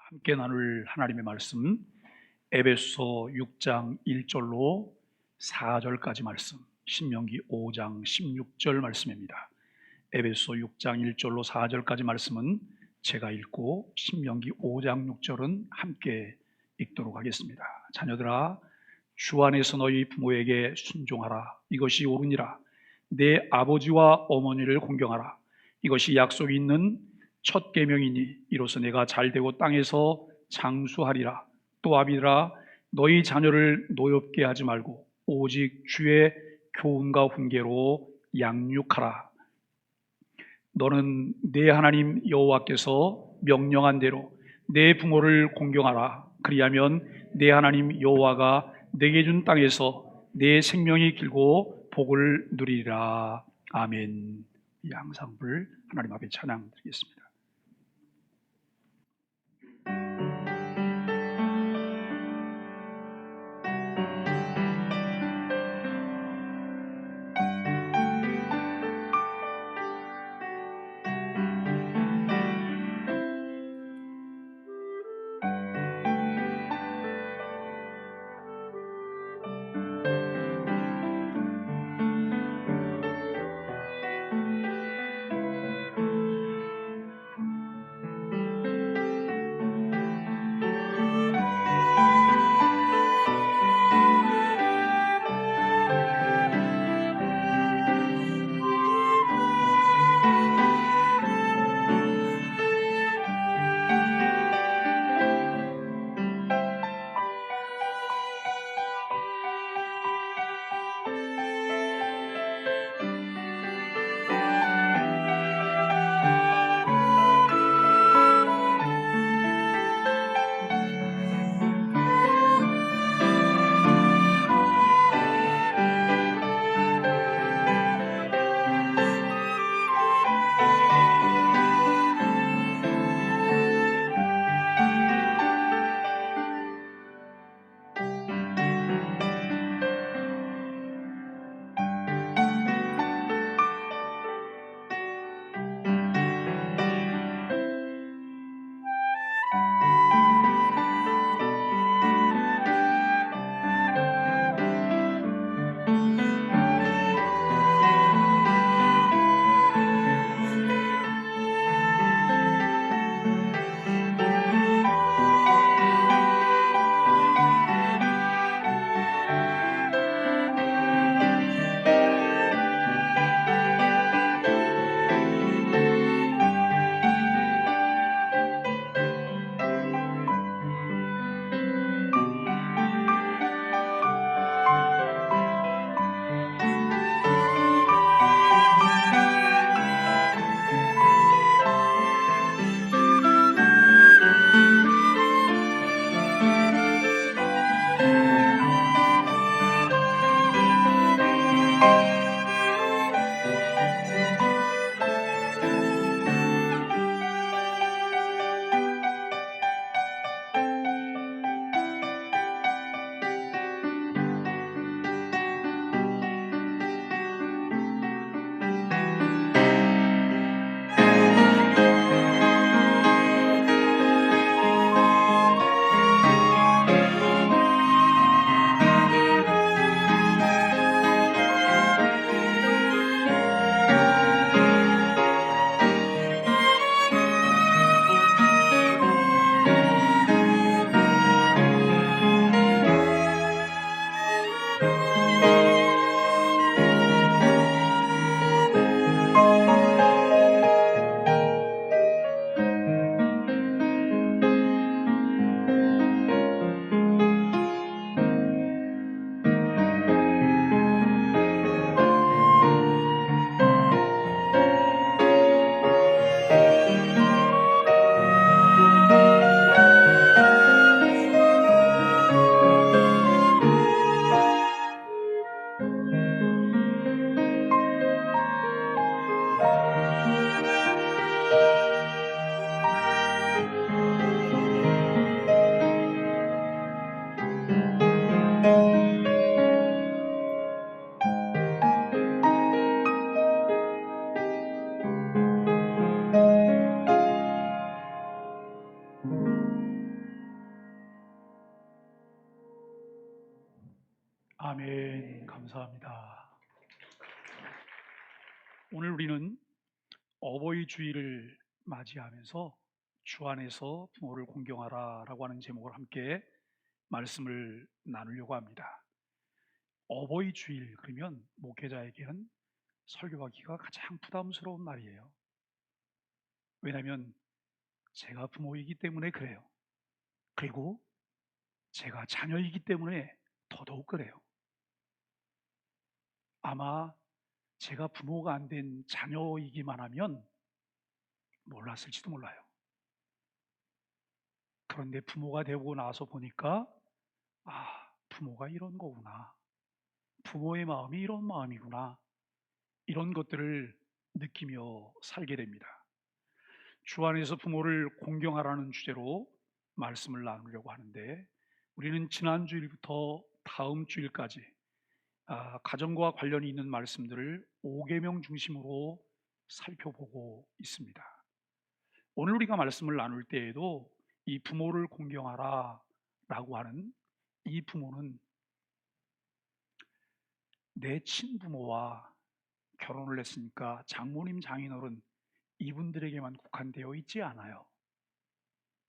함께 나눌 하나님의 말씀 에베소 6장 1절로 4절까지 말씀, 신명기 5장 16절 말씀입니다. 에베소 6장 1절로 4절까지 말씀은 제가 읽고 신명기 5장 6절은 함께 읽도록 하겠습니다. 자녀들아, 주 안에서 너희 부모에게 순종하라. 이것이 옳으니라. 내 아버지와 어머니를 공경하라. 이것이 약속이 있는 첫 계명이니 이로써 내가 잘되고 땅에서 장수하리라. 또 아비들아, 너희 자녀를 노엽게 하지 말고 오직 주의 교훈과 훈계로 양육하라. 너는 내 하나님 여호와께서 명령한 대로 내 부모를 공경하라. 그리하면 내 하나님 여호와가 내게 준 땅에서 내 생명이 길고 복을 누리리라. 아멘. 이 양상불 하나님 앞에 찬양 드리겠습니다. 감사합니다. 오늘 우리는 어버이 주일을 맞이하면서 주 안에서 부모를 공경하라라고 하는 제목을 함께 말씀을 나누려고 합니다. 어버이 주일 그러면 목회자에게는 설교하기가 가장 부담스러운 날이에요. 왜냐하면 제가 부모이기 때문에 그래요. 그리고 제가 자녀이기 때문에 더더욱 그래요. 아마 제가 부모가 안 된 자녀이기만 하면 몰랐을지도 몰라요. 그런데 부모가 되고 나서 보니까 부모가 이런 거구나. 부모의 마음이 이런 마음이구나. 이런 것들을 느끼며 살게 됩니다. 주 안에서 부모를 공경하라는 주제로 말씀을 나누려고 하는데, 우리는 지난 주일부터 다음 주일까지 가정과 관련이 있는 말씀들을 5계명 중심으로 살펴보고 있습니다. 오늘 우리가 말씀을 나눌 때에도 이 부모를 공경하라 라고 하는 이 부모는 내 친부모와 결혼을 했으니까 장모님, 장인어른 이분들에게만 국한되어 있지 않아요.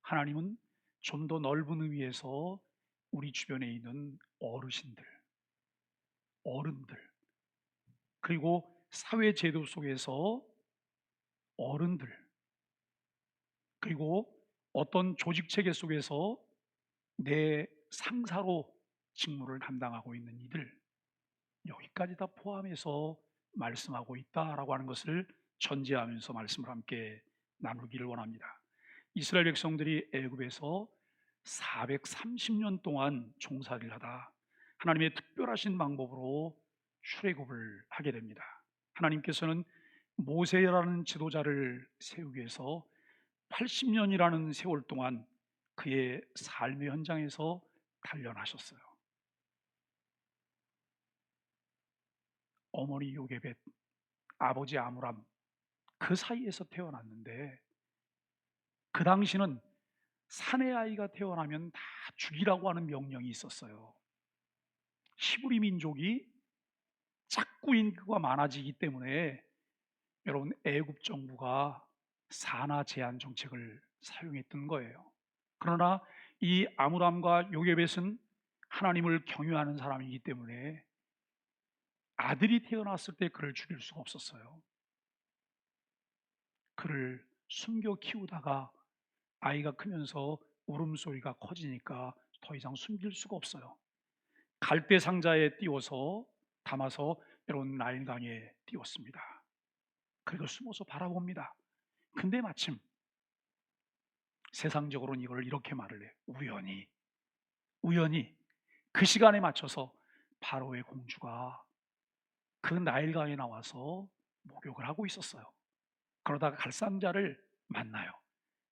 하나님은 좀 더 넓은 의미에서 우리 주변에 있는 어르신들, 어른들, 그리고 사회 제도 속에서 어른들, 그리고 어떤 조직 체계 속에서 내 상사로 직무를 담당하고 있는 이들, 여기까지 다 포함해서 말씀하고 있다라고 하는 것을 전제하면서 말씀을 함께 나누기를 원합니다. 이스라엘 백성들이 애굽에서 430년 동안 종살이를 하다 하나님의 특별하신 방법으로 출애굽을 하게 됩니다. 하나님께서는 모세라는 지도자를 세우기 위해서 80년이라는 세월 동안 그의 삶의 현장에서 단련하셨어요. 어머니 요게벳, 아버지 아므람, 그 사이에서 태어났는데, 그 당시는 사내 아이가 태어나면 다 죽이라고 하는 명령이 있었어요. 히브리 민족이 자꾸 인구가 많아지기 때문에 여러분, 애굽 정부가 산하 제한 정책을 사용했던 거예요. 그러나 이 아므람과 요게벳은 하나님을 경유하는 사람이기 때문에 아들이 태어났을 때 그를 죽일 수가 없었어요. 그를 숨겨 키우다가 아이가 크면서 울음소리가 커지니까 더 이상 숨길 수가 없어요. 갈대 상자에 띄워서 담아서 여러분 나일강에 띄웠습니다. 그리고 숨어서 바라봅니다. 근데 마침 세상적으로는 이걸 이렇게 말을 해요. 우연히 그 시간에 맞춰서 바로의 공주가 그 나일강에 나와서 목욕을 하고 있었어요. 그러다가 갈상자를 만나요.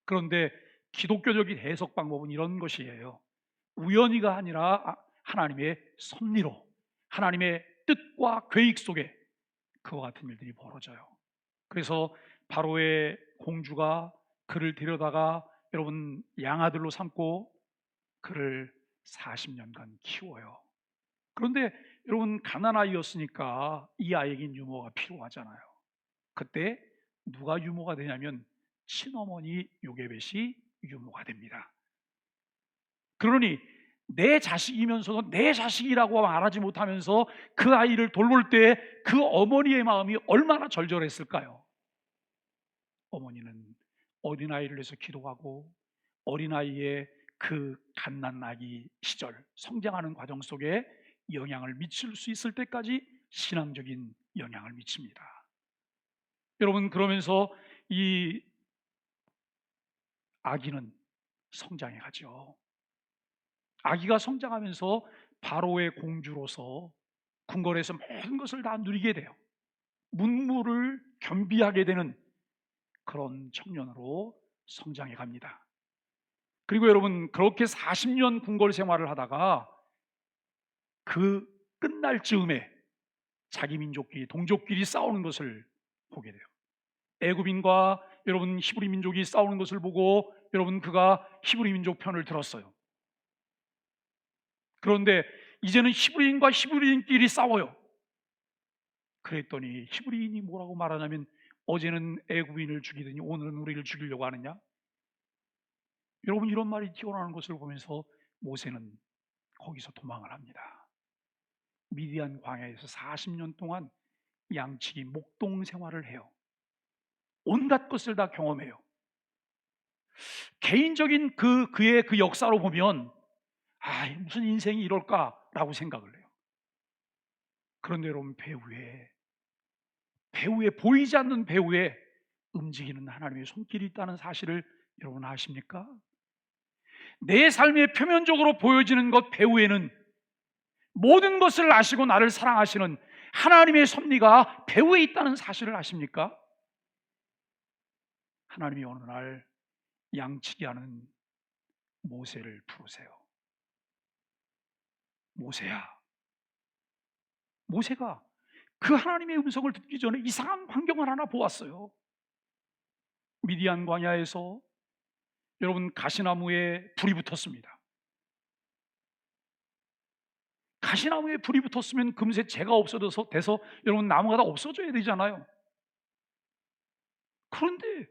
그런데 기독교적인 해석 방법은 이런 것이에요. 우연히가 아니라 하나님의 섭리로, 하나님의 뜻과 계획 속에 그와 같은 일들이 벌어져요. 그래서 바로의 공주가 그를 데려다가 여러분 양아들로 삼고 그를 40년간 키워요. 그런데 여러분 가난아이였으니까 이 아이에겐 유모가 필요하잖아요. 그때 누가 유모가 되냐면 친어머니 요게벳이 유모가 됩니다. 그러니 내 자식이면서도 내 자식이라고 말하지 못하면서 그 아이를 돌볼 때 그 어머니의 마음이 얼마나 절절했을까요? 어머니는 어린아이를 위해서 기도하고 어린아이의 그 갓난아기 시절 성장하는 과정 속에 영향을 미칠 수 있을 때까지 신앙적인 영향을 미칩니다. 여러분, 그러면서 이 아기는 성장해 가죠. 아기가 성장하면서 바로의 공주로서 궁궐에서 모든 것을 다 누리게 돼요. 문무를 겸비하게 되는 그런 청년으로 성장해 갑니다. 그리고 여러분, 그렇게 40년 궁궐 생활을 하다가 그 끝날 즈음에 자기 민족끼리, 동족끼리 싸우는 것을 보게 돼요. 애굽인과 여러분 히브리 민족이 싸우는 것을 보고 여러분 그가 히브리 민족 편을 들었어요. 그런데 이제는 히브리인과 히브리인끼리 싸워요. 그랬더니 히브리인이 뭐라고 말하냐면 어제는 애굽인을 죽이더니 오늘은 우리를 죽이려고 하느냐? 여러분, 이런 말이 튀어나오는 것을 보면서 모세는 거기서 도망을 합니다. 미디안 광야에서 40년 동안 양치기 목동 생활을 해요. 온갖 것을 다 경험해요. 개인적인 그의 그 역사로 보면 무슨 인생이 이럴까라고 생각을 해요. 그런데 여러분, 배후에 보이지 않는 배후에 움직이는 하나님의 손길이 있다는 사실을 여러분 아십니까? 내 삶에 표면적으로 보여지는 것 배후에는 모든 것을 아시고 나를 사랑하시는 하나님의 섭리가 배후에 있다는 사실을 아십니까? 하나님이 어느 날 양치기 하는 모세를 부르세요. 모세야. 모세가 그 하나님의 음성을 듣기 전에 이상한 광경을 하나 보았어요. 미디안 광야에서 여러분, 가시나무에 불이 붙었습니다. 가시나무에 불이 붙었으면 금세 재가 없어져서 여러분, 나무가 다 없어져야 되잖아요. 그런데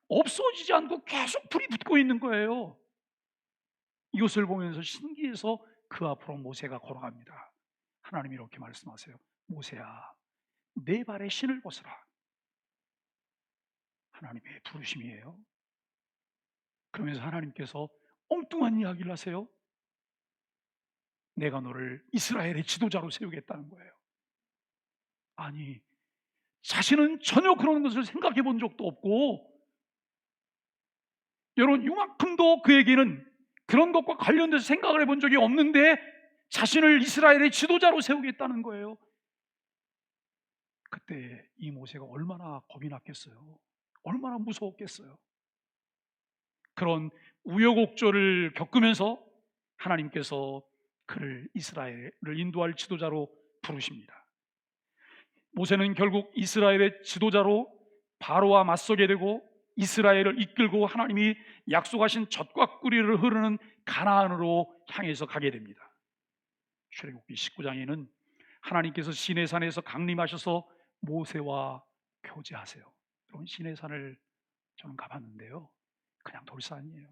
없어지지 않고 계속 불이 붙고 있는 거예요. 이것을 보면서 신기해서 그 앞으로 모세가 걸어갑니다. 하나님이 이렇게 말씀하세요. 모세야, 내 발에 신을 벗어라. 하나님의 부르심이에요. 그러면서 하나님께서 엉뚱한 이야기를 하세요. 내가 너를 이스라엘의 지도자로 세우겠다는 거예요. 아니, 자신은 전혀 그런 것을 생각해 본 적도 없고, 여러분, 이만큼도 그에게는 그런 것과 관련돼서 생각을 해본 적이 없는데 자신을 이스라엘의 지도자로 세우겠다는 거예요. 그때 이 모세가 얼마나 겁이 났겠어요. 얼마나 무서웠겠어요. 그런 우여곡절을 겪으면서 하나님께서 그를 이스라엘을 인도할 지도자로 부르십니다. 모세는 결국 이스라엘의 지도자로 바로와 맞서게 되고 이스라엘을 이끌고 하나님이 약속하신 젖과 꿀이 흐르는 가나안으로 향해서 가게 됩니다. 출애굽기 19장에는 하나님께서 시내산에서 강림하셔서 모세와 교제하세요. 여러분, 시내산을 저는 가봤는데요, 그냥 돌산이에요.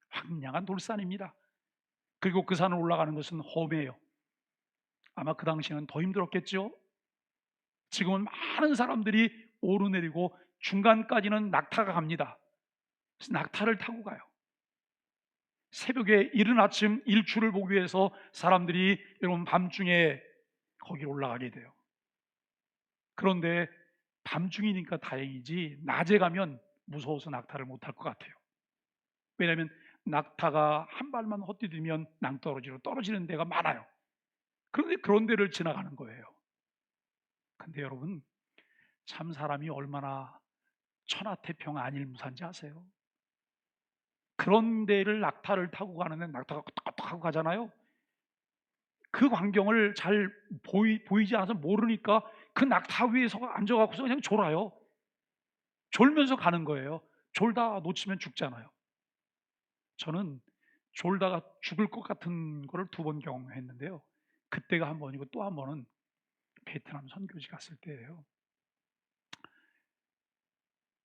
황량한 돌산입니다. 그리고 그 산을 올라가는 것은 험해요. 아마 그 당시에는 더 힘들었겠죠. 지금은 많은 사람들이 오르내리고 중간까지는 낙타가 갑니다. 그래서 낙타를 타고 가요. 새벽에 이른 아침 일출을 보기 위해서 사람들이 여러분 밤중에 거기 올라가게 돼요. 그런데 밤중이니까 다행이지 낮에 가면 무서워서 낙타를 못 탈 것 같아요. 왜냐하면 낙타가 한 발만 헛디디면 낭떠러지로 떨어지는 데가 많아요. 그런데 그런 데를 지나가는 거예요. 근데 여러분, 참 사람이 얼마나 천하태평 안일무사인지 아세요? 그런 데를 낙타를 타고 가는데 낙타가 끄떡끄떡 하고 가잖아요. 그 광경을 잘 보이지 않아서 모르니까 그 낙타 위에서 앉아갖고서 그냥 졸아요. 졸면서 가는 거예요. 졸다 놓치면 죽잖아요. 저는 졸다가 죽을 것 같은 거를 2번 경험했는데요. 그때가 한 번이고 또 한 번은 베트남 선교지 갔을 때예요.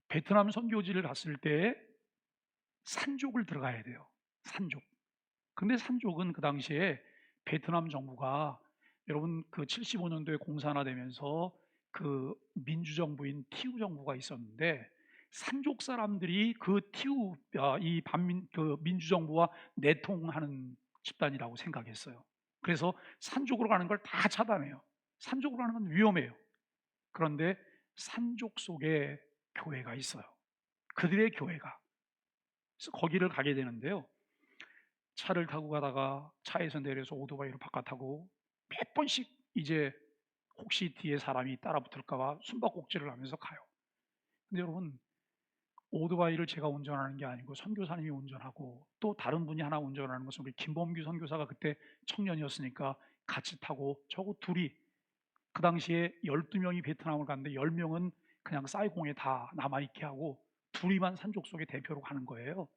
베트남 선교지를 갔을 때 산족을 들어가야 돼요. 산족. 근데 산족은 그 당시에 베트남 정부가 여러분 그 75년도에 공산화되면서 그 민주정부인 티우 정부가 있었는데 산족 사람들이 그 티우 이 반민 그 민주정부와 내통하는 집단이라고 생각했어요. 그래서 산족으로 가는 걸 다 차단해요. 산족으로 가는 건 위험해요. 그런데 산족 속에 교회가 있어요. 그들의 교회가. 그래서 거기를 가게 되는데요. 차를 타고 가다가 차에서 내려서 오토바이로 바깥하고 몇 번씩 이제 혹시 뒤에 사람이 따라 붙을까봐 숨바꼭질을 하면서 가요. 근데 여러분, 오토바이를 제가 운전하는 게 아니고 선교사님이 운전하고 또 다른 분이 하나 운전하는 것은 우리 김범규 선교사가 그때 청년이었으니까 같이 타고 저거 둘이 그 당시에 12명이 베트남을 갔는데 10명은 그냥 사이공에 다 남아있게 하고 둘이만 산족 속에 대표로 가는 거예요.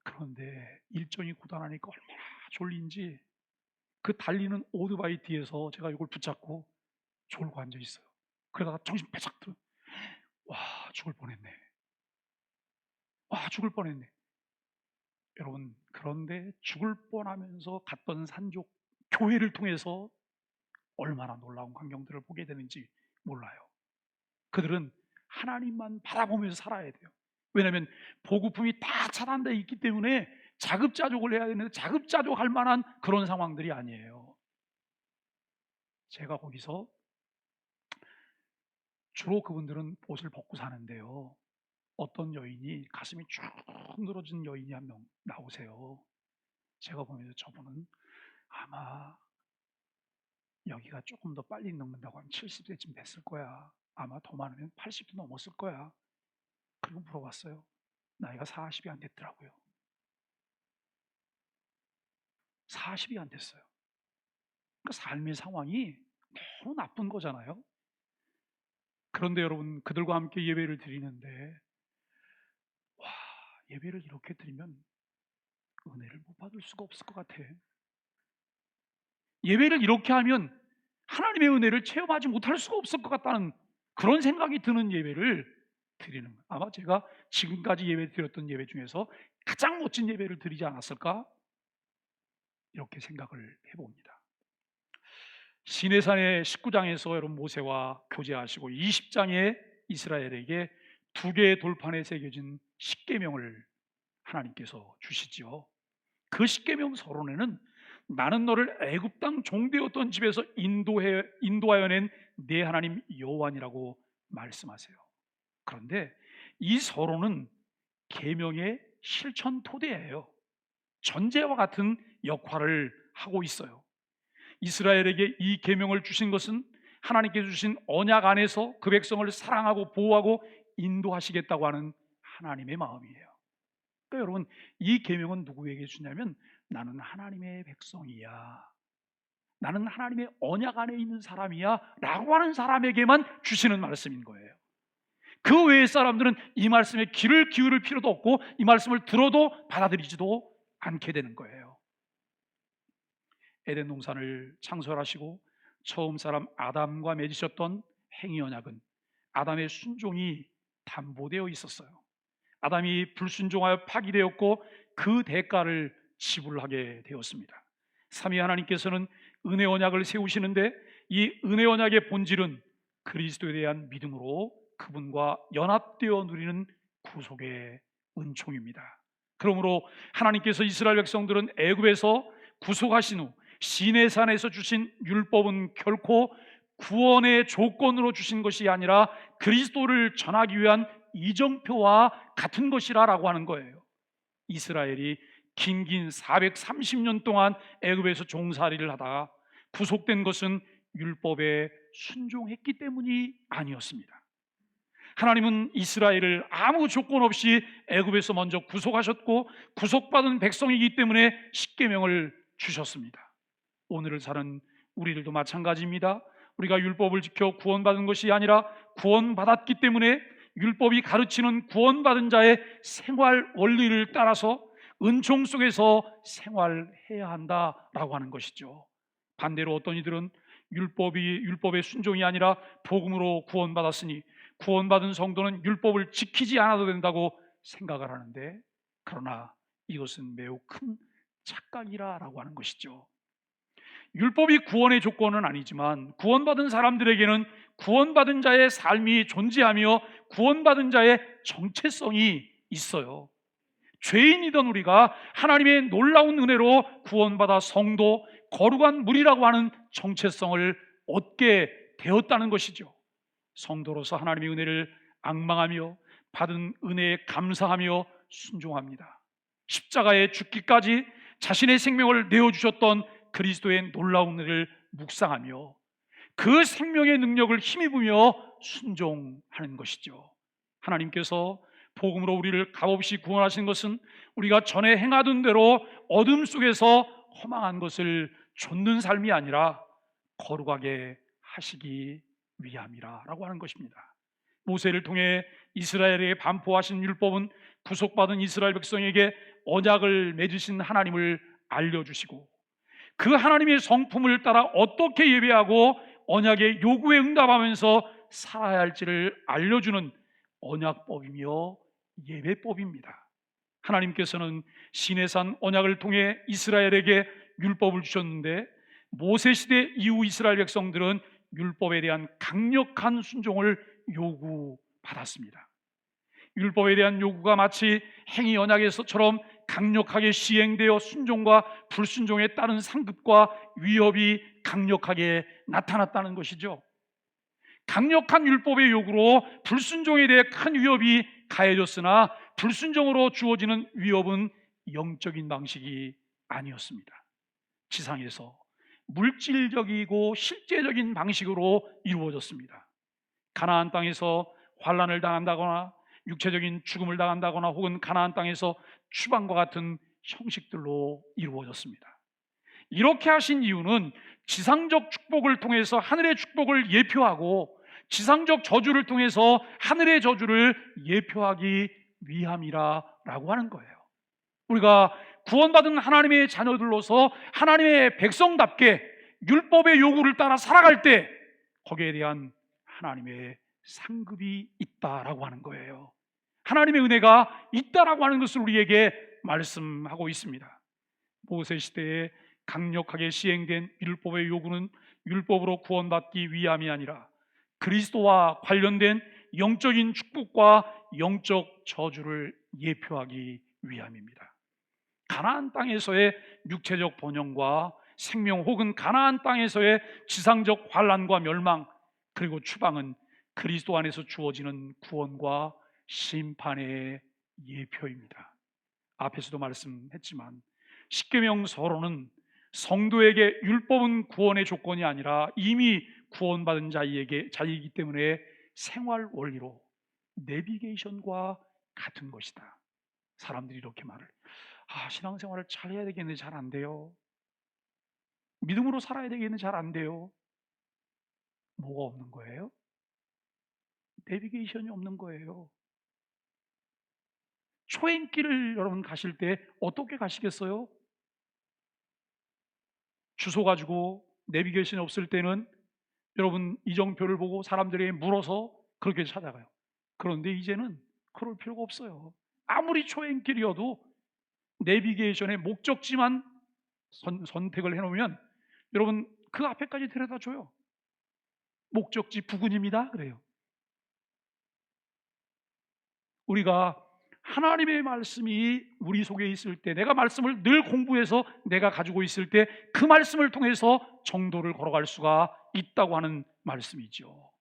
그런데 일정이 고단하니까 얼마나 졸린지 그 달리는 오토바이 뒤에서 제가 이걸 붙잡고 졸고 앉아 있어요. 그러다가 정신 바짝 들어. 와, 죽을 뻔했네. 와, 죽을 뻔했네. 여러분, 그런데 죽을 뻔하면서 갔던 산족 교회를 통해서 얼마나 놀라운 광경들을 보게 되는지 몰라요. 그들은 하나님만 바라보면서 살아야 돼요. 왜냐하면 보급품이 다 차단되어 있기 때문에 자급자족을 해야 되는데 자급자족할 만한 그런 상황들이 아니에요. 제가 거기서 주로 그분들은 옷을 벗고 사는데요, 어떤 여인이 가슴이 쭉 늘어진 여인이 한 명 나오세요. 제가 보면서 저분은 아마 여기가 조금 더 빨리 늙는다고 하면 70세쯤 됐을 거야. 아마 더 많으면 80도 넘었을 거야. 그리고 물어봤어요. 나이가 40이 안 됐더라고요. 40이 안 됐어요. 그러니까 삶의 상황이 너무 나쁜 거잖아요. 그런데 여러분, 그들과 함께 예배를 드리는데, 와, 예배를 이렇게 드리면 은혜를 못 받을 수가 없을 것 같아. 예배를 이렇게 하면 하나님의 은혜를 체험하지 못할 수가 없을 것 같다는 그런 생각이 드는 예배를 드리는 거예요. 아마 제가 지금까지 예배 드렸던 예배 중에서 가장 멋진 예배를 드리지 않았을까? 이렇게 생각을 해봅니다. 시내산의 19장에서 여러분 모세와 교제하시고 20장에 이스라엘에게 두 개의 돌판에 새겨진 십계명을 하나님께서 주시지요. 그 십계명 서론에는 나는 너를 애굽 땅 종되었던 집에서 인도하여 낸 내 하나님 여호와니라고 말씀하세요. 그런데 이 서론은 계명의 실천 토대예요. 전제와 같은 역할을 하고 있어요. 이스라엘에게 이 계명을 주신 것은 하나님께서 주신 언약 안에서 그 백성을 사랑하고 보호하고 인도하시겠다고 하는 하나님의 마음이에요. 그러니까 여러분, 이 계명은 누구에게 주냐면 나는 하나님의 백성이야, 나는 하나님의 언약 안에 있는 사람이야 라고 하는 사람에게만 주시는 말씀인 거예요. 그 외의 사람들은 이 말씀에 귀를 기울일 필요도 없고 이 말씀을 들어도 받아들이지도 않게 되는 거예요. 에덴 동산을 창설하시고 처음 사람 아담과 맺으셨던 행위 언약은 아담의 순종이 담보되어 있었어요. 아담이 불순종하여 파기되었고 그 대가를 지불하게 되었습니다. 삼위 하나님께서는 은혜 언약을 세우시는데 이 은혜 언약의 본질은 그리스도에 대한 믿음으로 그분과 연합되어 누리는 구속의 은총입니다. 그러므로 하나님께서 이스라엘 백성들은 애굽에서 구속하신 후 시내산에서 주신 율법은 결코 구원의 조건으로 주신 것이 아니라 그리스도를 전하기 위한 이정표와 같은 것이라고 하는 거예요. 이스라엘이 긴 430년 동안 애굽에서 종살이를 하다가 구속된 것은 율법에 순종했기 때문이 아니었습니다. 하나님은 이스라엘을 아무 조건 없이 애굽에서 먼저 구속하셨고 구속받은 백성이기 때문에 십계명을 주셨습니다. 오늘을 사는 우리들도 마찬가지입니다. 우리가 율법을 지켜 구원받은 것이 아니라 구원받았기 때문에 율법이 가르치는 구원받은 자의 생활 원리를 따라서 은총 속에서 생활해야 한다라고 하는 것이죠. 반대로 어떤 이들은 율법의 순종이 아니라 복음으로 구원받았으니 구원받은 성도는 율법을 지키지 않아도 된다고 생각을 하는데, 그러나 이것은 매우 큰 착각이라고 하는 것이죠. 율법이 구원의 조건은 아니지만 구원받은 사람들에게는 구원받은 자의 삶이 존재하며 구원받은 자의 정체성이 있어요. 죄인이던 우리가 하나님의 놀라운 은혜로 구원받아 성도, 거룩한 무리라고 하는 정체성을 얻게 되었다는 것이죠. 성도로서 하나님의 은혜를 앙망하며 받은 은혜에 감사하며 순종합니다. 십자가에 죽기까지 자신의 생명을 내어주셨던 그리스도의 놀라운 은혜를 묵상하며 그 생명의 능력을 힘입으며 순종하는 것이죠. 하나님께서 복음으로 우리를 값없이 구원하신 것은 우리가 전에 행하던 대로 어둠 속에서 허망한 것을 좇는 삶이 아니라 거룩하게 하시기 위함이라고 하는 것입니다. 모세를 통해 이스라엘에게 반포하신 율법은 구속받은 이스라엘 백성에게 언약을 맺으신 하나님을 알려주시고 그 하나님의 성품을 따라 어떻게 예배하고 언약의 요구에 응답하면서 살아야 할지를 알려주는 언약법이며 예배법입니다. 하나님께서는 시내산 언약을 통해 이스라엘에게 율법을 주셨는데 모세 시대 이후 이스라엘 백성들은 율법에 대한 강력한 순종을 요구받았습니다. 율법에 대한 요구가 마치 행위 언약에서처럼 강력하게 시행되어 순종과 불순종에 따른 상급과 위협이 강력하게 나타났다는 것이죠. 강력한 율법의 요구로 불순종에 대해 큰 위협이 가해졌으나 불순종으로 주어지는 위협은 영적인 방식이 아니었습니다. 지상에서 물질적이고 실제적인 방식으로 이루어졌습니다. 가나안 땅에서 환난을 당한다거나 육체적인 죽음을 당한다거나 혹은 가나안 땅에서 추방과 같은 형식들로 이루어졌습니다. 이렇게 하신 이유는 지상적 축복을 통해서 하늘의 축복을 예표하고 지상적 저주를 통해서 하늘의 저주를 예표하기 위함이라고 하는 거예요. 우리가 구원받은 하나님의 자녀들로서 하나님의 백성답게 율법의 요구를 따라 살아갈 때 거기에 대한 하나님의 상급이 있다라고 하는 거예요. 하나님의 은혜가 있다라고 하는 것을 우리에게 말씀하고 있습니다. 모세 시대에 강력하게 시행된 율법의 요구는 율법으로 구원받기 위함이 아니라 그리스도와 관련된 영적인 축복과 영적 저주를 예표하기 위함입니다. 가나안 땅에서의 육체적 번영과 생명 혹은 가나안 땅에서의 지상적 환난과 멸망 그리고 추방은 그리스도 안에서 주어지는 구원과 심판의 예표입니다. 앞에서도 말씀했지만 십계명 서론은 성도에게 율법은 구원의 조건이 아니라 이미 구원받은 자이기 때문에 생활 원리로 내비게이션과 같은 것이다. 사람들이 이렇게 말을 신앙생활을 잘 해야 되겠는데 잘 안 돼요. 믿음으로 살아야 되겠는데 잘 안 돼요. 뭐가 없는 거예요? 내비게이션이 없는 거예요. 초행길을 여러분 가실 때 어떻게 가시겠어요? 주소 가지고 내비게이션이 없을 때는 여러분 이정표를 보고 사람들에게 물어서 그렇게 찾아가요. 그런데 이제는 그럴 필요가 없어요. 아무리 초행길이어도 내비게이션의 목적지만 선택을 해놓으면 여러분 그 앞에까지 데려다 줘요. 목적지 부근입니다 그래요. 우리가 하나님의 말씀이 우리 속에 있을 때, 내가 말씀을 늘 공부해서 내가 가지고 있을 때 그 말씀을 통해서 정도를 걸어갈 수가 있다고 하는 말씀이죠.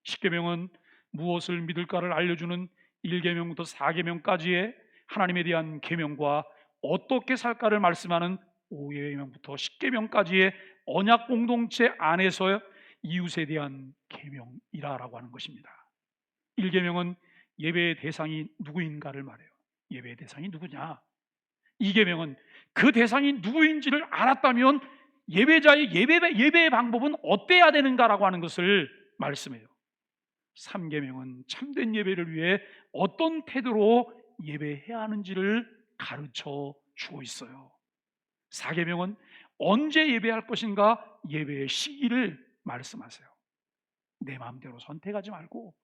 십계명은 무엇을 믿을까를 알려주는 1계명부터 4계명까지의 하나님에 대한 계명과 어떻게 살까를 말씀하는 5계명부터 10계명까지의 언약 공동체 안에서 이웃에 대한 계명이라고 하는 것입니다. 1계명은 예배의 대상이 누구인가를 말해요. 예배의 대상이 누구냐? 2계명은 그 대상이 누구인지를 알았다면 예배자의 예배의 방법은 어때야 되는가라고 하는 것을 말씀해요. 3계명은 참된 예배를 위해 어떤 태도로 예배해야 하는지를 가르쳐 주고 있어요. 4계명은 언제 예배할 것인가 예배의 시기를 말씀하세요. 내 마음대로 선택하지 말고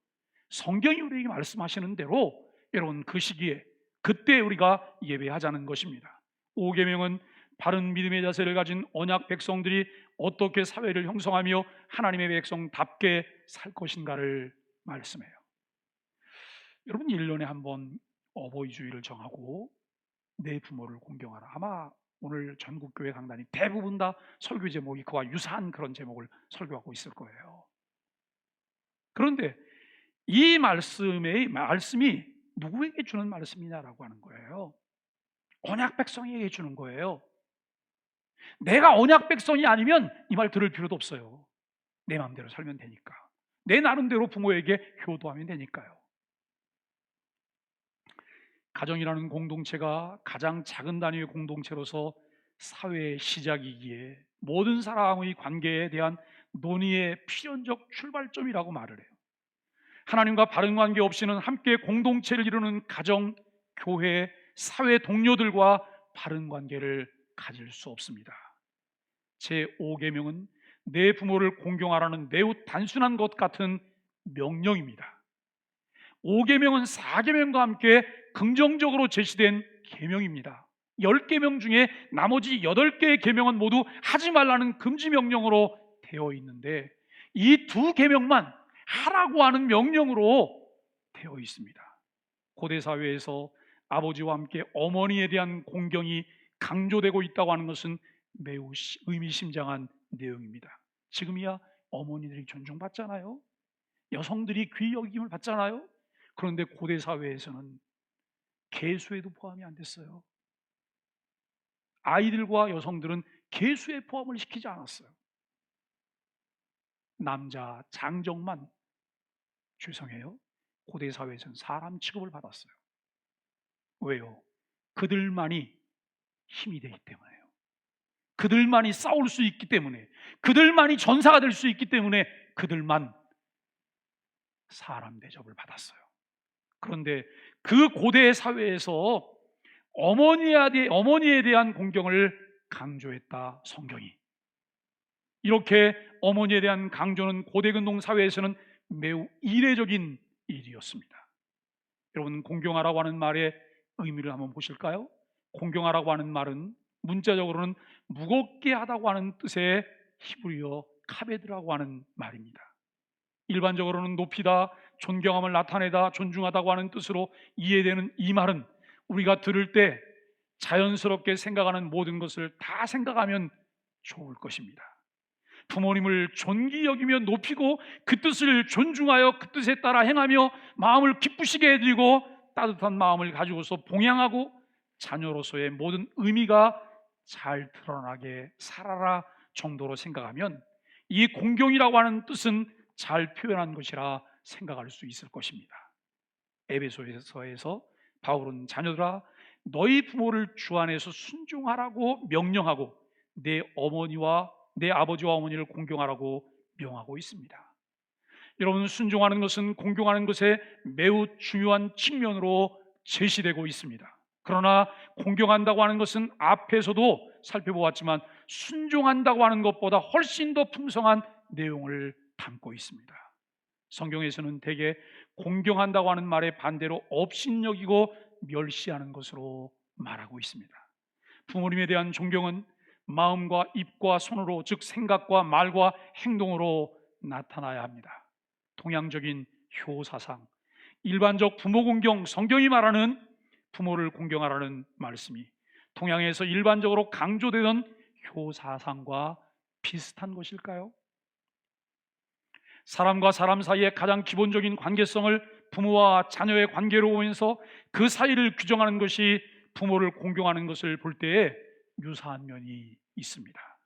성경이 우리에게 말씀하시는 대로 여러분 그 시기에 그때 우리가 예배하자는 것입니다. 5계명은 바른 믿음의 자세를 가진 언약 백성들이 어떻게 사회를 형성하며 하나님의 백성답게 살 것인가를 말씀해요. 여러분 1년에 한 번 어버이 주일을 정하고 내 부모를 공경하라. 아마 오늘 전국교회 강단이 대부분 다 설교 제목이 그와 유사한 그런 제목을 설교하고 있을 거예요. 그런데 이 말씀이 누구에게 주는 말씀이냐라고 하는 거예요. 언약 백성에게 주는 거예요. 내가 언약 백성이 아니면 이 말 들을 필요도 없어요. 내 마음대로 살면 되니까. 내 나름대로 부모에게 효도하면 되니까요. 가정이라는 공동체가 가장 작은 단위의 공동체로서 사회의 시작이기에 모든 사람의 관계에 대한 논의의 필연적 출발점이라고 말을 해요. 하나님과 바른 관계 없이는 함께 공동체를 이루는 가정, 교회, 사회 동료들과 바른 관계를 가질 수 없습니다. 제5계명은 내 부모를 공경하라는 매우 단순한 것 같은 명령입니다. 5계명은 4계명과 함께 긍정적으로 제시된 계명입니다. 10계명 중에 나머지 8개의 계명은 모두 하지 말라는 금지 명령으로 되어 있는데 이 2계명만 하라고 하는 명령으로 되어 있습니다. 고대 사회에서 아버지와 함께 어머니에 대한 공경이 강조되고 있다고 하는 것은 매우 의미심장한 내용입니다. 지금이야 어머니들이 존중받잖아요. 여성들이 귀 여김을 받잖아요. 그런데 고대 사회에서는 계수에도 포함이 안 됐어요. 아이들과 여성들은 계수에 포함을 시키지 않았어요. 남자 장정만, 죄송해요, 고대 사회에서는 사람 취급을 받았어요. 왜요? 그들만이 힘이 되기 때문에요. 그들만이 싸울 수 있기 때문에, 그들만이 전사가 될 수 있기 때문에 그들만 사람 대접을 받았어요. 그런데 그 고대 사회에서 어머니에 대한 공경을 강조했다, 성경이. 이렇게 어머니에 대한 강조는 고대 근동 사회에서는 매우 이례적인 일이었습니다. 여러분, 공경하라고 하는 말의 의미를 한번 보실까요? 공경하라고 하는 말은 문자적으로는 무겁게 하다고 하는 뜻의 히브리어 카베드라고 하는 말입니다. 일반적으로는 높이다, 존경함을 나타내다, 존중하다고 하는 뜻으로 이해되는 이 말은 우리가 들을 때 자연스럽게 생각하는 모든 것을 다 생각하면 좋을 것입니다. 부모님을 존귀 여기며 높이고 그 뜻을 존중하여 그 뜻에 따라 행하며 마음을 기쁘시게 해드리고 따뜻한 마음을 가지고서 봉양하고 자녀로서의 모든 의미가 잘 드러나게 살아라 정도로 생각하면 이 공경이라고 하는 뜻은 잘 표현한 것이라 생각할 수 있을 것입니다. 에베소서에서 바울은 자녀들아 너희 부모를 주 안에서 순종하라고 명령하고 내 아버지와 어머니를 공경하라고 명하고 있습니다. 여러분, 순종하는 것은 공경하는 것에 매우 중요한 측면으로 제시되고 있습니다. 그러나 공경한다고 하는 것은 앞에서도 살펴보았지만 순종한다고 하는 것보다 훨씬 더 풍성한 내용을 담고 있습니다. 성경에서는 대개 공경한다고 하는 말에 반대로 업신여기고 멸시하는 것으로 말하고 있습니다. 부모님에 대한 존경은 마음과 입과 손으로, 즉 생각과 말과 행동으로 나타나야 합니다. 동양적인 효사상, 일반적 부모 공경, 성경이 말하는 부모를 공경하라는 말씀이 동양에서 일반적으로 강조되던 효사상과 비슷한 것일까요? 사람과 사람 사이의 가장 기본적인 관계성을 부모와 자녀의 관계로 보면서 그 사이를 규정하는 것이 부모를 공경하는 것을 볼 때에 유사한 면이 있습니다.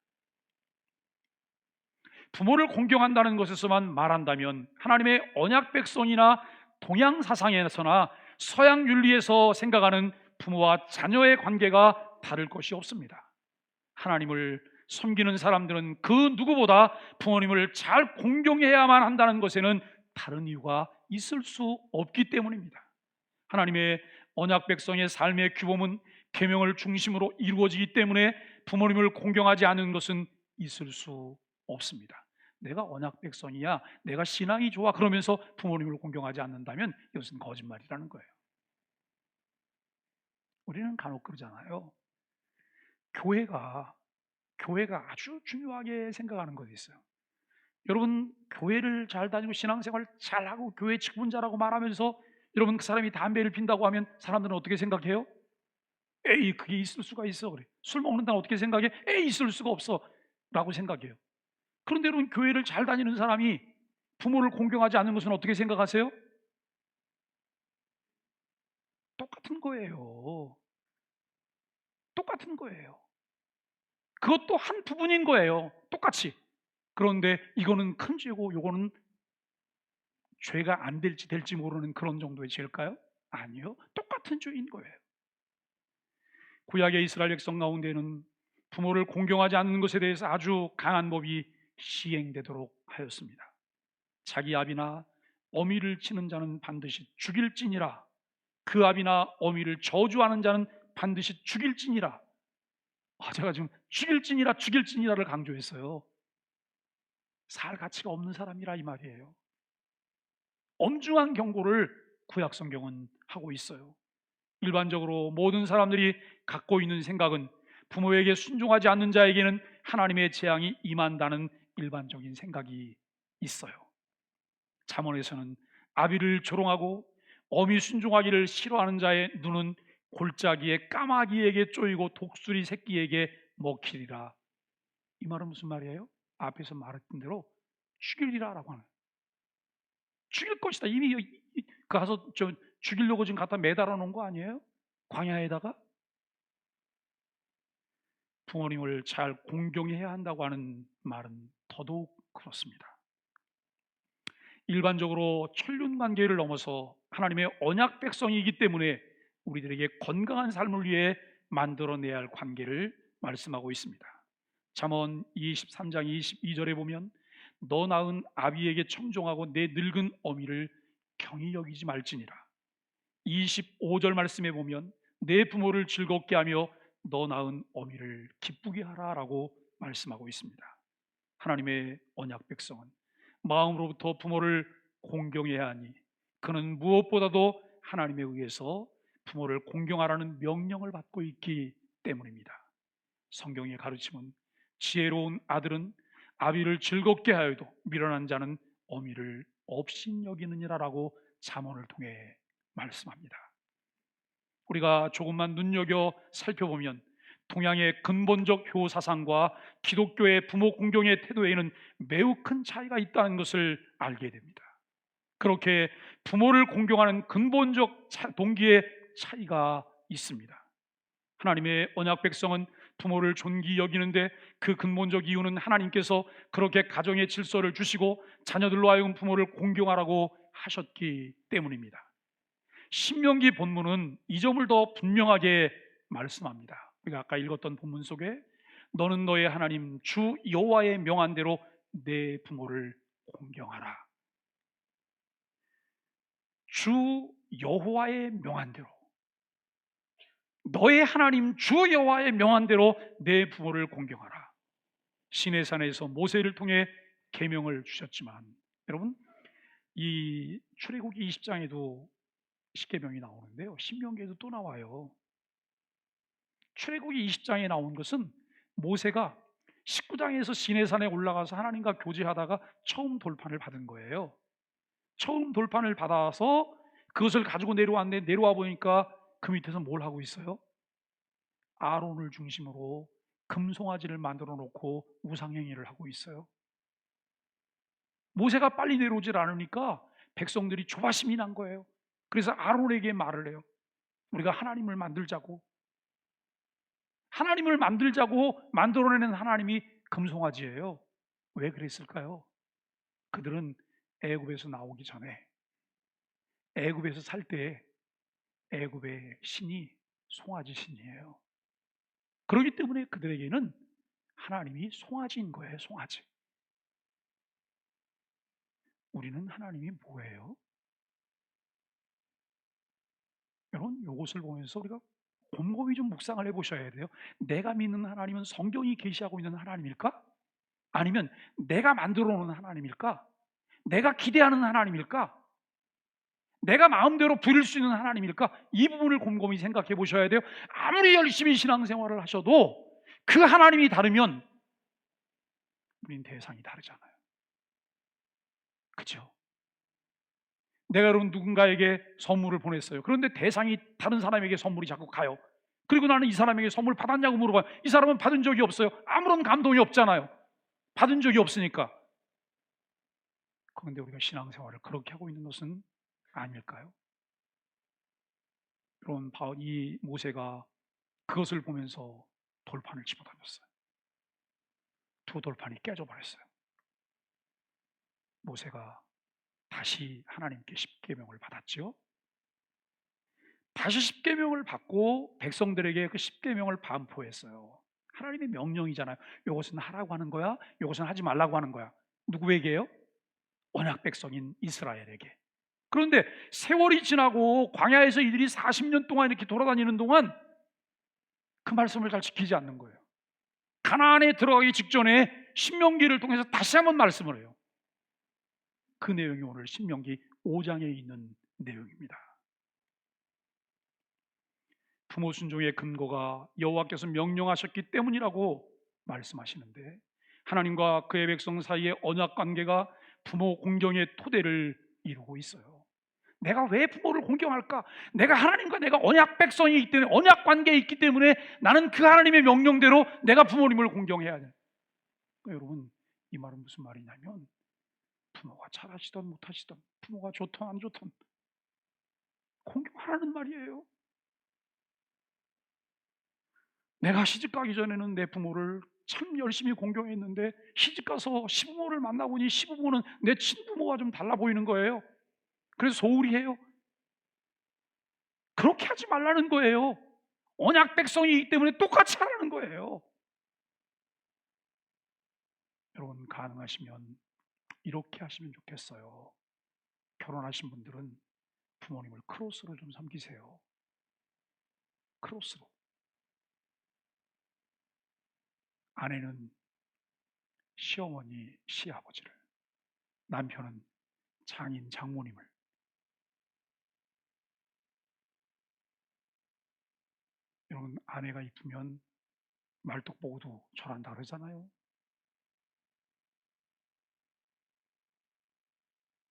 부모를 공경한다는 것에서만 말한다면 하나님의 언약 백성이나 동양 사상에서나 서양 윤리에서 생각하는 부모와 자녀의 관계가 다를 것이 없습니다. 하나님을 섬기는 사람들은 그 누구보다 부모님을 잘 공경해야만 한다는 것에는 다른 이유가 있을 수 없기 때문입니다. 하나님의 언약 백성의 삶의 규범은 계명을 중심으로 이루어지기 때문에 부모님을 공경하지 않는 것은 있을 수 없습니다. 내가 언약 백성이야, 내가 신앙이 좋아 그러면서 부모님을 공경하지 않는다면 이것은 거짓말이라는 거예요. 우리는 간혹 그러잖아요. 교회가 아주 중요하게 생각하는 것이 있어요. 여러분, 교회를 잘 다니고 신앙생활 잘하고 교회 직분자라고 말하면서 여러분 그 사람이 담배를 핀다고 하면 사람들은 어떻게 생각해요? 에이, 그게 있을 수가 있어. 그래. 술 먹는다는 어떻게 생각해? 에이, 있을 수가 없어 라고 생각해요. 그런데 여러분, 교회를 잘 다니는 사람이 부모를 공경하지 않는 것은 어떻게 생각하세요? 똑같은 거예요. 똑같은 거예요. 그것도 한 부분인 거예요. 똑같이. 그런데 이거는 큰 죄고 이거는 죄가 안 될지 모르는 그런 정도의 죄일까요? 아니요. 똑같은 죄인 거예요. 구약의 이스라엘 백성 가운데는 부모를 공경하지 않는 것에 대해서 아주 강한 법이 시행되도록 하였습니다. 자기 아비나 어미를 치는 자는 반드시 죽일지니라. 그 아비나 어미를 저주하는 자는 반드시 죽일지니라. 제가 지금 죽일지니라를 강조했어요. 살 가치가 없는 사람이라 이 말이에요. 엄중한 경고를 구약 성경은 하고 있어요. 일반적으로 모든 사람들이 갖고 있는 생각은 부모에게 순종하지 않는 자에게는 하나님의 재앙이 임한다는 일반적인 생각이 있어요. 잠언에서는 아비를 조롱하고 어미 순종하기를 싫어하는 자의 눈은 골짜기에 까마귀에게 쪼이고 독수리 새끼에게 먹히리라. 이 말은 무슨 말이에요? 앞에서 말했던 대로 죽이리라라고 하는, 죽일 것이다. 이미 가서 죽이려고 지금 갖다 매달아 놓은 거 아니에요? 광야에다가. 부모님을 잘 공경해야 한다고 하는 말은 더더욱 그렇습니다. 일반적으로 천륜 관계를 넘어서 하나님의 언약 백성이기 때문에 우리들에게 건강한 삶을 위해 만들어내야 할 관계를 말씀하고 있습니다. 잠언 23장 22절에 보면 너 낳은 아비에게 청종하고 내 늙은 어미를 경히 여기지 말지니라. 25절 말씀에 보면 내 부모를 즐겁게 하며 너 낳은 어미를 기쁘게 하라라고 말씀하고 있습니다. 하나님의 언약 백성은 마음으로부터 부모를 공경해야 하니 그는 무엇보다도 하나님에 의해서 부모를 공경하라는 명령을 받고 있기 때문입니다. 성경의 가르침은 지혜로운 아들은 아비를 즐겁게 하여도 미련한 자는 어미를 업신여기느니라라고 잠언을 통해 말씀합니다. 우리가 조금만 눈여겨 살펴보면 동양의 근본적 효 사상과 기독교의 부모 공경의 태도에는 매우 큰 차이가 있다는 것을 알게 됩니다. 그렇게 부모를 공경하는 근본적 동기의 차이가 있습니다. 하나님의 언약 백성은 부모를 존귀 여기는데 그 근본적 이유는 하나님께서 그렇게 가정의 질서를 주시고 자녀들로 하여금 부모를 공경하라고 하셨기 때문입니다. 신명기 본문은 이 점을 더 분명하게 말씀합니다. 우리가 아까 읽었던 본문 속에 너는 너의 하나님 주 여호와의 명한대로 내 부모를 공경하라. 주 여호와의 명한대로, 너의 하나님 주 여호와의 명한대로 내 부모를 공경하라. 시내산에서 모세를 통해 계명을 주셨지만, 여러분 이 출애굽기 20장에도 십계명이 나오는데요, 신명기에도 또 나와요. 출애굽기 20장에 나온 것은 모세가 19장에서 시내산에 올라가서 하나님과 교제하다가 처음 돌판을 받은 거예요. 처음 돌판을 받아서 그것을 가지고 내려왔는데, 내려와 보니까 그 밑에서 뭘 하고 있어요? 아론을 중심으로 금송아지를 만들어 놓고 우상행위를 하고 있어요. 모세가 빨리 내려오질 않으니까 백성들이 조바심이 난 거예요. 그래서 아론에게 말을 해요. 우리가 하나님을 만들자고 만들어내는 하나님이 금송아지예요. 왜 그랬을까요? 그들은 애굽에서 나오기 전에, 애굽에서 살 때 애굽의 신이 송아지 신이에요. 그렇기 때문에 그들에게는 하나님이 송아지인 거예요. 송아지. 우리는 하나님이 뭐예요? 여러분, 이것을 보면서 우리가 곰곰이 좀 묵상을 해보셔야 돼요. 내가 믿는 하나님은 성경이 계시하고 있는 하나님일까? 아니면 내가 만들어 놓은 하나님일까? 내가 기대하는 하나님일까? 내가 마음대로 부릴 수 있는 하나님일까? 이 부분을 곰곰이 생각해 보셔야 돼요. 아무리 열심히 신앙생활을 하셔도 그 하나님이 다르면 우린 대상이 다르잖아요. 그렇죠? 내가 여러분 누군가에게 선물을 보냈어요. 그런데 대상이 다른 사람에게 선물이 자꾸 가요. 그리고 나는 이 사람에게 선물 받았냐고 물어봐요. 이 사람은 받은 적이 없어요. 아무런 감동이 없잖아요. 받은 적이 없으니까. 그런데 우리가 신앙생활을 그렇게 하고 있는 것은 아닐까요? 여러분, 이 모세가 그것을 보면서 돌판을 집어던졌어요. 두 돌판이 깨져버렸어요. 모세가 다시 하나님께 십계명을 받았죠. 다시 십계명을 받고 백성들에게 그 십계명을 반포했어요. 하나님의 명령이잖아요. 이것은 하라고 하는 거야, 이것은 하지 말라고 하는 거야. 누구에게요? 언약 백성인 이스라엘에게. 그런데 세월이 지나고 광야에서 이들이 40년 동안 이렇게 돌아다니는 동안 그 말씀을 잘 지키지 않는 거예요. 가나안에 들어가기 직전에 신명기를 통해서 다시 한번 말씀을 해요. 그 내용이 오늘 신명기 5장에 있는 내용입니다. 부모 순종의 근거가 여호와께서 명령하셨기 때문이라고 말씀하시는데, 하나님과 그의 백성 사이의 언약 관계가 부모 공경의 토대를 이루고 있어요. 내가 왜 부모를 공경할까? 내가 하나님과 내가 언약 백성이기 때문에, 언약 관계에 있기 때문에 나는 그 하나님의 명령대로 내가 부모님을 공경해야 돼. 여러분, 이 말은 무슨 말이냐면, 부모가 잘하시던 못하시던, 부모가 좋던 안 좋던 공경하라는 말이에요. 내가 시집 가기 전에는 내 부모를 참 열심히 공경했는데, 시집 가서 시부모를 만나보니 시부모는 내 친부모와 좀 달라 보이는 거예요. 그래서 소홀히 해요. 그렇게 하지 말라는 거예요. 언약 백성이기 때문에 똑같이 하라는 거예요. 여러분, 가능하시면 이렇게 하시면 좋겠어요. 결혼하신 분들은 부모님을 크로스로 좀 섬기세요. 크로스로. 아내는 시어머니, 시아버지를, 남편은 장인, 장모님을. 여러분, 아내가 이쁘면 말뚝 보고도 절한다 그러잖아요.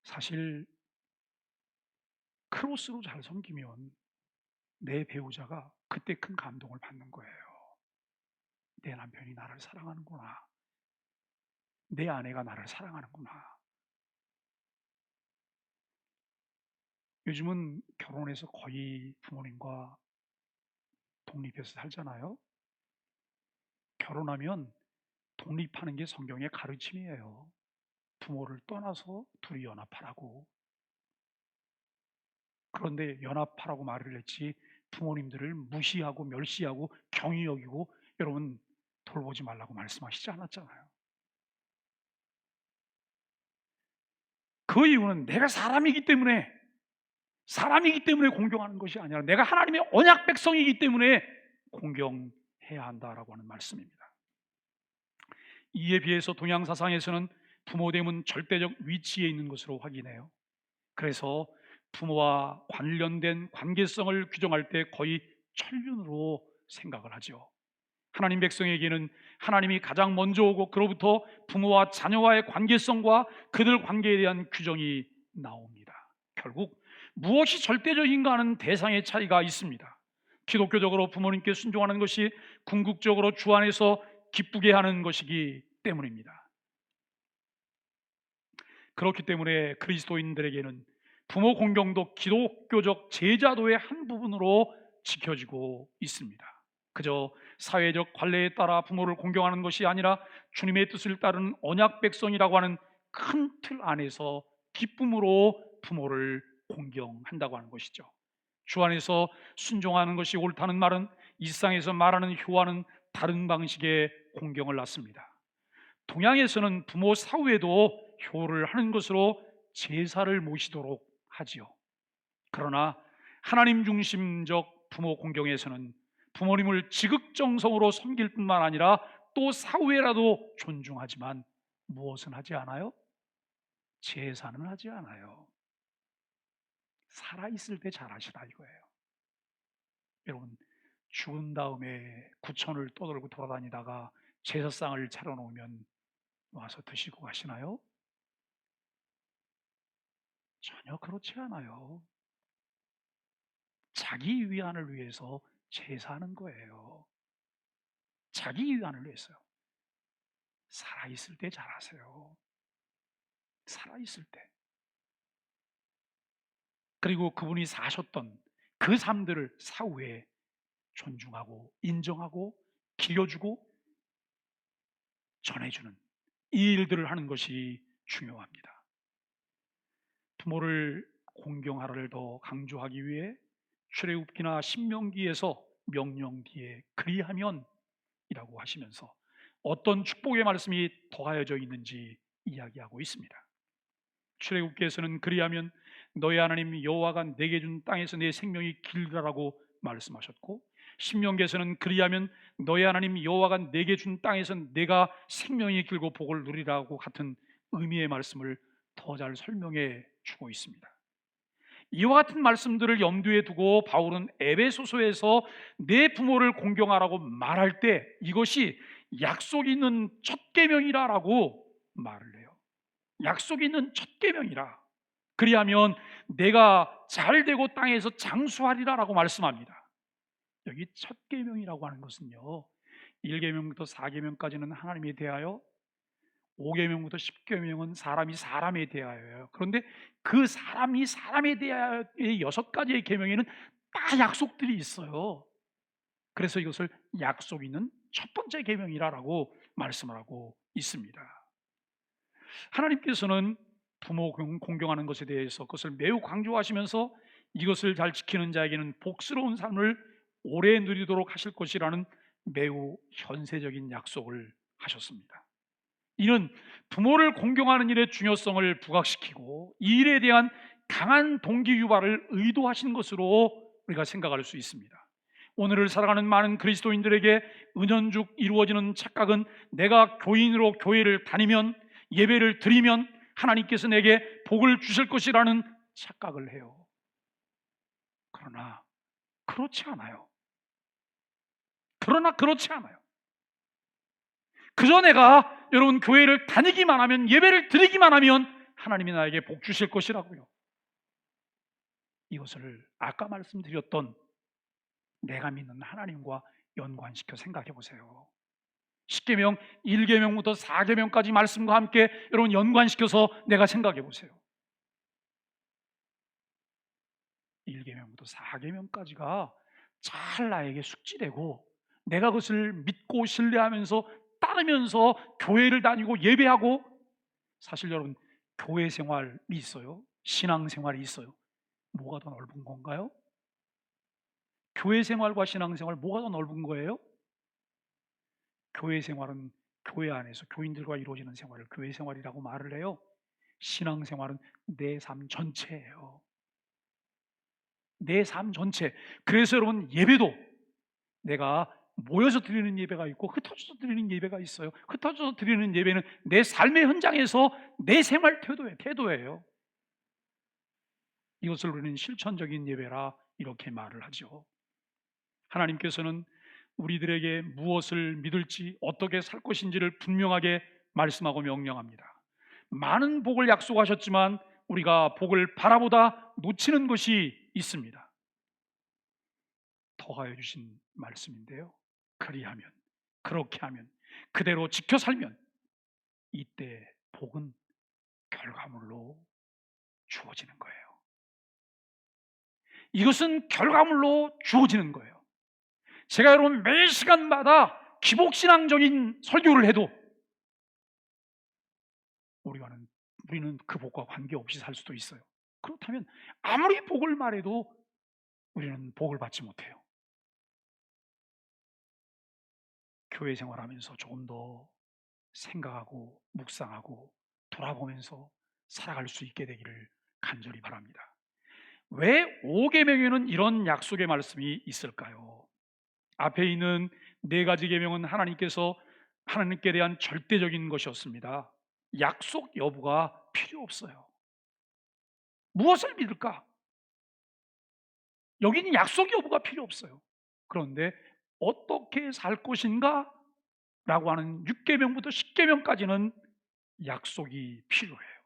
사실 크로스로 잘 섬기면 내 배우자가 그때 큰 감동을 받는 거예요. 내 남편이 나를 사랑하는구나. 내 아내가 나를 사랑하는구나. 요즘은 결혼해서 거의 부모님과 독립해서 살잖아요. 결혼하면 독립하는 게 성경의 가르침이에요. 부모를 떠나서 둘이 연합하라고. 그런데 연합하라고 말을 했지 부모님들을 무시하고 멸시하고 경히 여기고 여러분 돌보지 말라고 말씀하시지 않았잖아요. 그 이유는 내가 사람이기 때문에 공경하는 것이 아니라 내가 하나님의 언약 백성이기 때문에 공경해야 한다라고 하는 말씀입니다. 이에 비해서 동양 사상에서는 부모됨은 절대적 위치에 있는 것으로 확인해요. 그래서 부모와 관련된 관계성을 규정할 때 거의 천륜으로 생각을 하죠. 하나님 백성에게는 하나님이 가장 먼저 오고 그로부터 부모와 자녀와의 관계성과 그들 관계에 대한 규정이 나옵니다. 결국 무엇이 절대적인가 하는 대상의 차이가 있습니다. 기독교적으로 부모님께 순종하는 것이 궁극적으로 주 안에서 기쁘게 하는 것이기 때문입니다. 그렇기 때문에 그리스도인들에게는 부모 공경도 기독교적 제자도의 한 부분으로 지켜지고 있습니다. 그저 사회적 관례에 따라 부모를 공경하는 것이 아니라 주님의 뜻을 따르는 언약 백성이라고 하는 큰 틀 안에서 기쁨으로 부모를 공경한다고 하는 것이죠. 주 안에서 순종하는 것이 옳다는 말은 일상에서 말하는 효와는 다른 방식의 공경을 낳습니다. 동양에서는 부모 사후에도 효를 하는 것으로 제사를 모시도록 하지요. 그러나 하나님 중심적 부모 공경에서는 부모님을 지극정성으로 섬길 뿐만 아니라 또 사후에라도 존중하지만 무엇은 하지 않아요? 제사는 하지 않아요. 살아있을 때 잘하시라 이거예요. 여러분, 죽은 다음에 구천을 떠돌고 돌아다니다가 제사상을 차려놓으면 와서 드시고 가시나요? 전혀 그렇지 않아요. 자기 위안을 위해서 제사하는 거예요. 자기 위안을 위해서요. 살아있을 때 잘하세요. 살아있을 때. 그리고 그분이 사셨던 그 삶들을 사후에 존중하고 인정하고 길려주고 전해주는 이 일들을 하는 것이 중요합니다. 부모를 공경하라를 더 강조하기 위해 출애굽기나 신명기에서 명령 뒤에 그리하면 이라고 하시면서 어떤 축복의 말씀이 더하여져 있는지 이야기하고 있습니다. 출애굽기에서는 그리하면 너희 하나님 여호와가 내게 준 땅에서 내 생명이 길다라고 말씀하셨고, 신명기에서는 그리하면 너의 하나님 여호와가 내게 준 땅에서 내가 생명이 길고 복을 누리라고 같은 의미의 말씀을 더 잘 설명해 주고 있습니다. 이와 같은 말씀들을 염두에 두고 바울은 에베소서에서 내 부모를 공경하라고 말할 때 이것이 약속이 있는 첫 계명이라고 말을 해요. 약속이 있는 첫 계명이라. 그리하면 내가 잘되고 땅에서 장수하리라라고 말씀합니다. 여기 첫 계명이라고 하는 것은요, 1계명부터 4계명까지는 하나님에 대하여, 5계명부터 10계명은 사람이 사람에 대하여요. 그런데 그 사람이 사람에 대하여의 6가지의 계명에는 다 약속들이 있어요. 그래서 이것을 약속 있는 첫 번째 계명이라고 말씀을 하고 있습니다. 하나님께서는 부모 공경하는 것에 대해서 그것을 매우 강조하시면서 이것을 잘 지키는 자에게는 복스러운 삶을 오래 누리도록 하실 것이라는 매우 현세적인 약속을 하셨습니다. 이는 부모를 공경하는 일의 중요성을 부각시키고 이 일에 대한 강한 동기 유발을 의도하신 것으로 우리가 생각할 수 있습니다. 오늘을 살아가는 많은 그리스도인들에게 은연중 이루어지는 착각은 내가 교인으로 교회를 다니면, 예배를 드리면 하나님께서 내게 복을 주실 것이라는 착각을 해요. 그러나 그렇지 않아요. 그저 내가 여러분 교회를 다니기만 하면, 예배를 드리기만 하면 하나님이 나에게 복 주실 것이라고요. 이것을 아까 말씀드렸던 내가 믿는 하나님과 연관시켜 생각해 보세요. 10계명 1계명부터 4계명까지 말씀과 함께 여러분 연관시켜서 내가 생각해 보세요. 1계명부터 4계명까지가 잘 나에게 숙지되고 내가 그것을 믿고 신뢰하면서 따르면서 교회를 다니고 예배하고, 사실 여러분 교회 생활이 있어요. 신앙 생활이 있어요. 뭐가 더 넓은 건가요? 교회 생활과 신앙 생활 뭐가 더 넓은 거예요? 교회 생활은 교회 안에서 교인들과 이루어지는 생활을 교회 생활이라고 말을 해요. 신앙 생활은 내 삶 전체예요. 내 삶 전체. 그래서 여러분 예배도 내가 모여서 드리는 예배가 있고 흩어져서 드리는 예배가 있어요. 흩어져서 드리는 예배는 내 삶의 현장에서 내 생활 태도예요. 이것을 우리는 실천적인 예배라 이렇게 말을 하죠. 하나님께서는 우리들에게 무엇을 믿을지, 어떻게 살 것인지를 분명하게 말씀하고 명령합니다. 많은 복을 약속하셨지만 우리가 복을 바라보다 놓치는 것이 있습니다. 더하여 주신 말씀인데요, 그리하면, 그렇게 하면, 그대로 지켜 살면 이때 복은 결과물로 주어지는 거예요. 이것은 결과물로 주어지는 거예요. 제가 여러분 매 시간마다 기복신앙적인 설교를 해도 우리는 그 복과 관계없이 살 수도 있어요. 그렇다면 아무리 복을 말해도 우리는 복을 받지 못해요. 교회 생활하면서 조금 더 생각하고 묵상하고 돌아보면서 살아갈 수 있게 되기를 간절히 바랍니다. 왜 5계명에는 이런 약속의 말씀이 있을까요? 앞에 있는 4가지 계명은 하나님께 대한 절대적인 것이었습니다. 약속 여부가 필요 없어요. 무엇을 믿을까? 여기는 약속 여부가 필요 없어요. 그런데 어떻게 살 것인가? 라고 하는 6계명부터 10계명까지는 약속이 필요해요.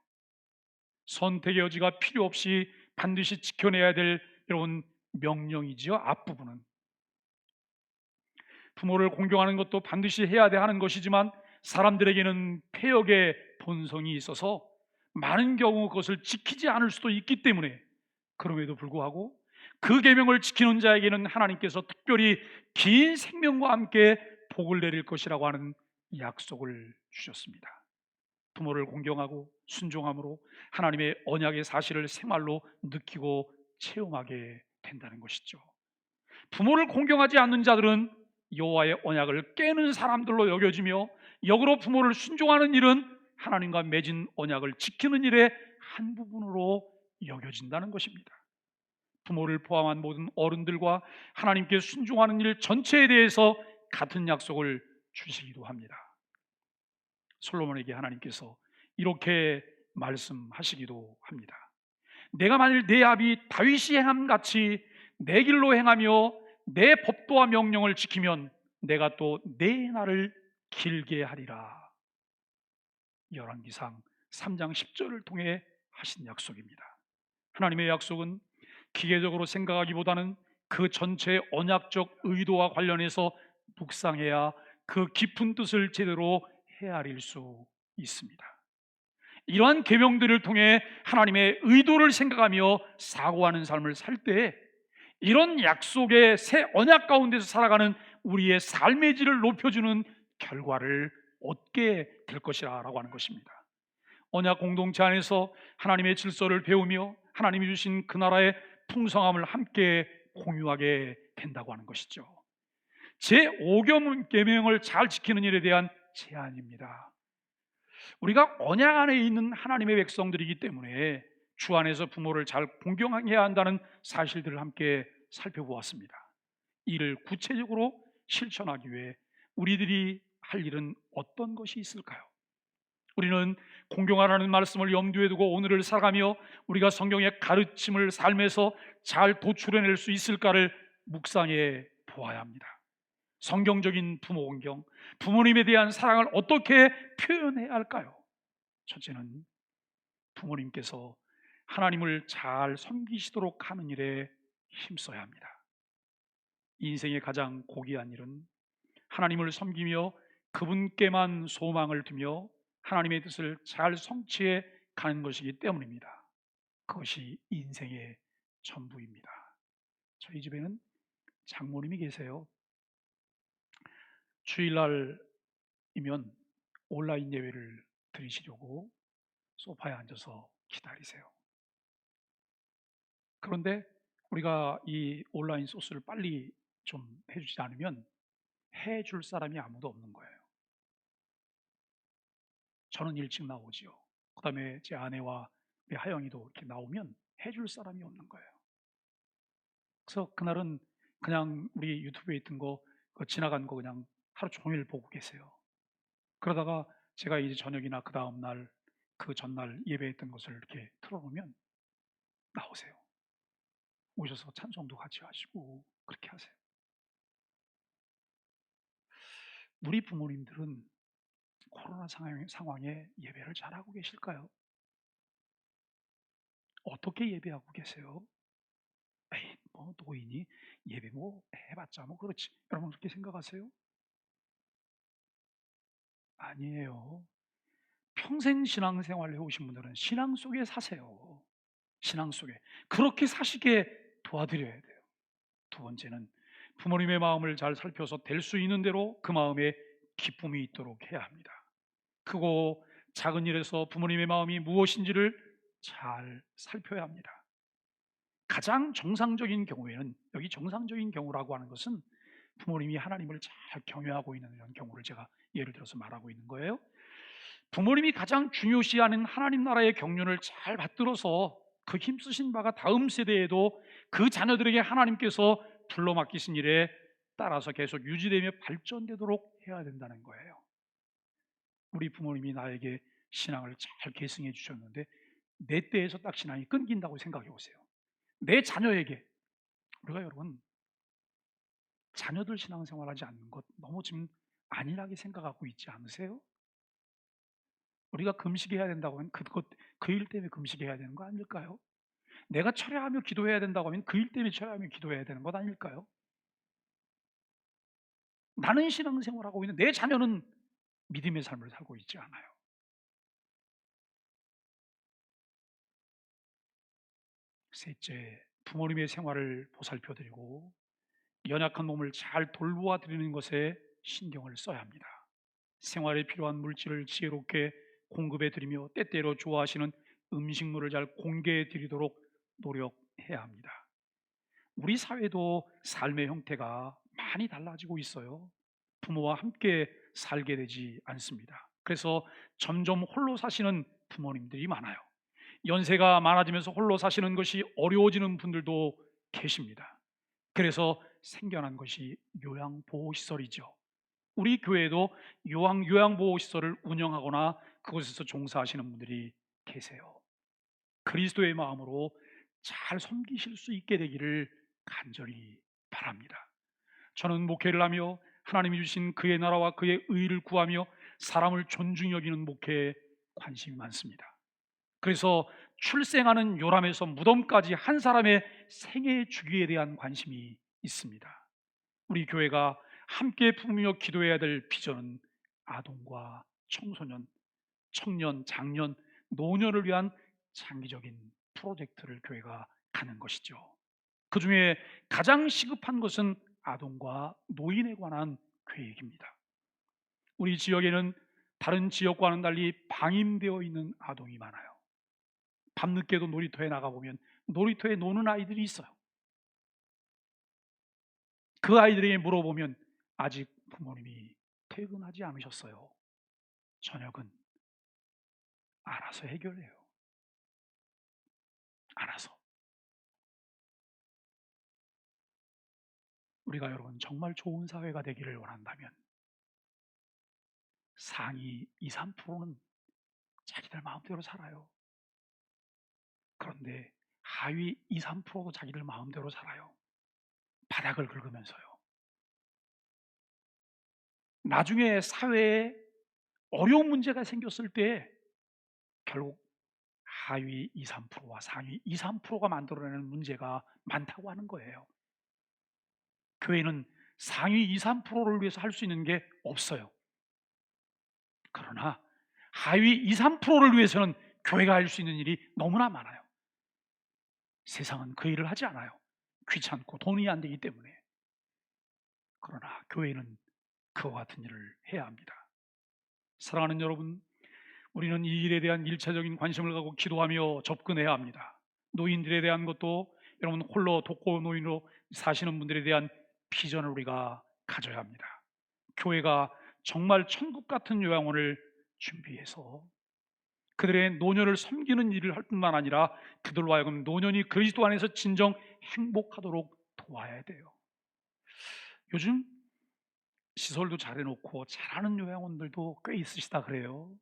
선택의 여지가 필요 없이 반드시 지켜내야 될 여러분 명령이지요. 앞부분은 부모를 공경하는 것도 반드시 해야 하는 것이지만 사람들에게는 폐역의 본성이 있어서 많은 경우 그것을 지키지 않을 수도 있기 때문에, 그럼에도 불구하고 그 계명을 지키는 자에게는 하나님께서 특별히 긴 생명과 함께 복을 내릴 것이라고 하는 약속을 주셨습니다. 부모를 공경하고 순종함으로 하나님의 언약의 사실을 생활로 느끼고 체험하게 된다는 것이죠. 부모를 공경하지 않는 자들은 여호와의 언약을 깨는 사람들로 여겨지며, 역으로 부모를 순종하는 일은 하나님과 맺은 언약을 지키는 일의 한 부분으로 여겨진다는 것입니다. 부모를 포함한 모든 어른들과 하나님께 순종하는 일 전체에 대해서 같은 약속을 주시기도 합니다. 솔로몬에게 하나님께서 이렇게 말씀하시기도 합니다. 내가 만일 내 아비 다윗이 행함 같이 내 길로 행하며 내 법도와 명령을 지키면 내가 또 내 날을 길게 하리라. 열왕기상 3장 10절을 통해 하신 약속입니다. 하나님의 약속은 기계적으로 생각하기보다는 그 전체의 언약적 의도와 관련해서 묵상해야 그 깊은 뜻을 제대로 헤아릴 수 있습니다. 이러한 계명들을 통해 하나님의 의도를 생각하며 사고하는 삶을 살 때 이런 약속의 새 언약 가운데서 살아가는 우리의 삶의 질을 높여주는 결과를 얻게 될 것이라고 하는 것입니다. 언약 공동체 안에서 하나님의 질서를 배우며 하나님이 주신 그 나라의 풍성함을 함께 공유하게 된다고 하는 것이죠. 제5계명을 잘 지키는 일에 대한 제안입니다. 우리가 언약 안에 있는 하나님의 백성들이기 때문에 주 안에서 부모를 잘 공경해야 한다는 사실들을 함께 살펴보았습니다. 이를 구체적으로 실천하기 위해 우리들이 할 일은 어떤 것이 있을까요? 우리는 공경하라는 말씀을 염두에 두고 오늘을 살아가며 우리가 성경의 가르침을 삶에서 잘 도출해낼 수 있을까를 묵상해 보아야 합니다. 성경적인 부모 공경, 부모님에 대한 사랑을 어떻게 표현해야 할까요? 첫째는 부모님께서 하나님을 잘 섬기시도록 하는 일에 힘써야 합니다. 인생의 가장 고귀한 일은 하나님을 섬기며 그분께만 소망을 두며 하나님의 뜻을 잘 성취해 가는 것이기 때문입니다. 그것이 인생의 전부입니다. 저희 집에는 장모님이 계세요. 주일날이면 온라인 예배를 드리시려고 소파에 앉아서 기다리세요. 그런데 우리가 이 온라인 소스를 빨리 좀 해주지 않으면 해줄 사람이 아무도 없는 거예요. 저는 일찍 나오지요. 그 다음에 제 아내와 우리 하영이도 이렇게 나오면 해줄 사람이 없는 거예요. 그래서 그날은 그냥 우리 유튜브에 있던 거 지나간 거 그냥 하루 종일 보고 계세요. 그러다가 제가 이제 저녁이나 그 다음 날, 그 전날 예배했던 것을 이렇게 틀어놓으면 나오세요. 오셔서 찬송도 같이 하시고 그렇게 하세요. 우리 부모님들은 코로나 상황에 예배를 잘하고 계실까요? 어떻게 예배하고 계세요? 에이, 뭐 노인이 예배 뭐 해봤자 뭐 그렇지. 여러분 그렇게 생각하세요? 아니에요. 평생 신앙생활을 해오신 분들은 신앙 속에 사세요. 신앙 속에 그렇게 사시게 도와드려야 돼요. 두 번째는 부모님의 마음을 잘 살펴서 될 수 있는 대로 그 마음에 기쁨이 있도록 해야 합니다. 크고 작은 일에서 부모님의 마음이 무엇인지를 잘 살펴야 합니다. 가장 정상적인 경우에는, 여기 정상적인 경우라고 하는 것은 부모님이 하나님을 잘 경외하고 있는 이런 경우를 제가 예를 들어서 말하고 있는 거예요. 부모님이 가장 중요시하는 하나님 나라의 경륜을 잘 받들어서 그 힘쓰신 바가 다음 세대에도 그 자녀들에게 하나님께서 불러 맡기신 일에 따라서 계속 유지되며 발전되도록 해야 된다는 거예요. 우리 부모님이 나에게 신앙을 잘 계승해 주셨는데 내 때에서 딱 신앙이 끊긴다고 생각해 보세요. 내 자녀에게, 우리가 여러분 자녀들 신앙생활하지 않는 것 너무 지금 안일하게 생각하고 있지 않으세요? 우리가 금식해야 된다고 하면 그 일 때문에 금식해야 되는 거 아닐까요? 내가 철야하며 기도해야 된다고 하면 그 일 때문에 철야하며 기도해야 되는 것 아닐까요? 나는 신앙생활하고 있는 내 자녀는 믿음의 삶을 살고 있지 않아요. 셋째, 부모님의 생활을 보살펴드리고 연약한 몸을 잘 돌보아 드리는 것에 신경을 써야 합니다. 생활에 필요한 물질을 지혜롭게 공급해 드리며 때때로 좋아하시는 음식물을 잘 공개해 드리도록 노력해야 합니다. 우리 사회도 삶의 형태가 많이 달라지고 있어요. 부모와 함께 살게 되지 않습니다. 그래서 점점 홀로 사시는 부모님들이 많아요. 연세가 많아지면서 홀로 사시는 것이 어려워지는 분들도 계십니다. 그래서 생겨난 것이 요양보호시설이죠. 우리 교회도 요양보호시설을 운영하거나 그곳에서 종사하시는 분들이 계세요. 그리스도의 마음으로 잘 섬기실 수 있게 되기를 간절히 바랍니다. 저는 목회를 하며 하나님이 주신 그의 나라와 그의 의를 구하며 사람을 존중히 여기는 목회에 관심이 많습니다. 그래서 출생하는 요람에서 무덤까지 한 사람의 생애 주기에 대한 관심이 있습니다. 우리 교회가 함께 품으며 기도해야 될 비전은 아동과 청소년, 청년, 장년, 노년을 위한 장기적인 프로젝트를 교회가 가는 것이죠. 그 중에 가장 시급한 것은 아동과 노인에 관한 계획입니다. 우리 지역에는 다른 지역과는 달리 방임되어 있는 아동이 많아요. 밤늦게도 놀이터에 나가보면 놀이터에 노는 아이들이 있어요. 그 아이들에게 물어보면 아직 부모님이 퇴근하지 않으셨어요. 저녁은 알아서 해결해요. 알아서. 우리가 여러분 정말 좋은 사회가 되기를 원한다면 상위 2, 3%는 자기들 마음대로 살아요. 그런데 하위 2, 3%도 자기들 마음대로 살아요. 바닥을 긁으면서요. 나중에 사회에 어려운 문제가 생겼을 때 결국 하위 2, 3%와 상위 2, 3%가 만들어내는 문제가 많다고 하는 거예요. 교회는 상위 2, 3%를 위해서 할 수 있는 게 없어요. 그러나 하위 2, 3%를 위해서는 교회가 할 수 있는 일이 너무나 많아요. 세상은 그 일을 하지 않아요. 귀찮고 돈이 안 되기 때문에. 그러나 교회는 그와 같은 일을 해야 합니다. 사랑하는 여러분, 우리는 이 일에 대한 일차적인 관심을 갖고 기도하며 접근해야 합니다. 노인들에 대한 것도 여러분 홀로 독거 노인으로 사시는 분들에 대한 비전을 우리가 가져야 합니다. 교회가 정말 천국 같은 요양원을 준비해서 그들의 노년을 섬기는 일을 할 뿐만 아니라 그들로 하여금 노년이 그리스도 안에서 진정 행복하도록 도와야 돼요. 요즘 시설도 잘 해놓고 잘하는 요양원들도 꽤 있으시다 그래요.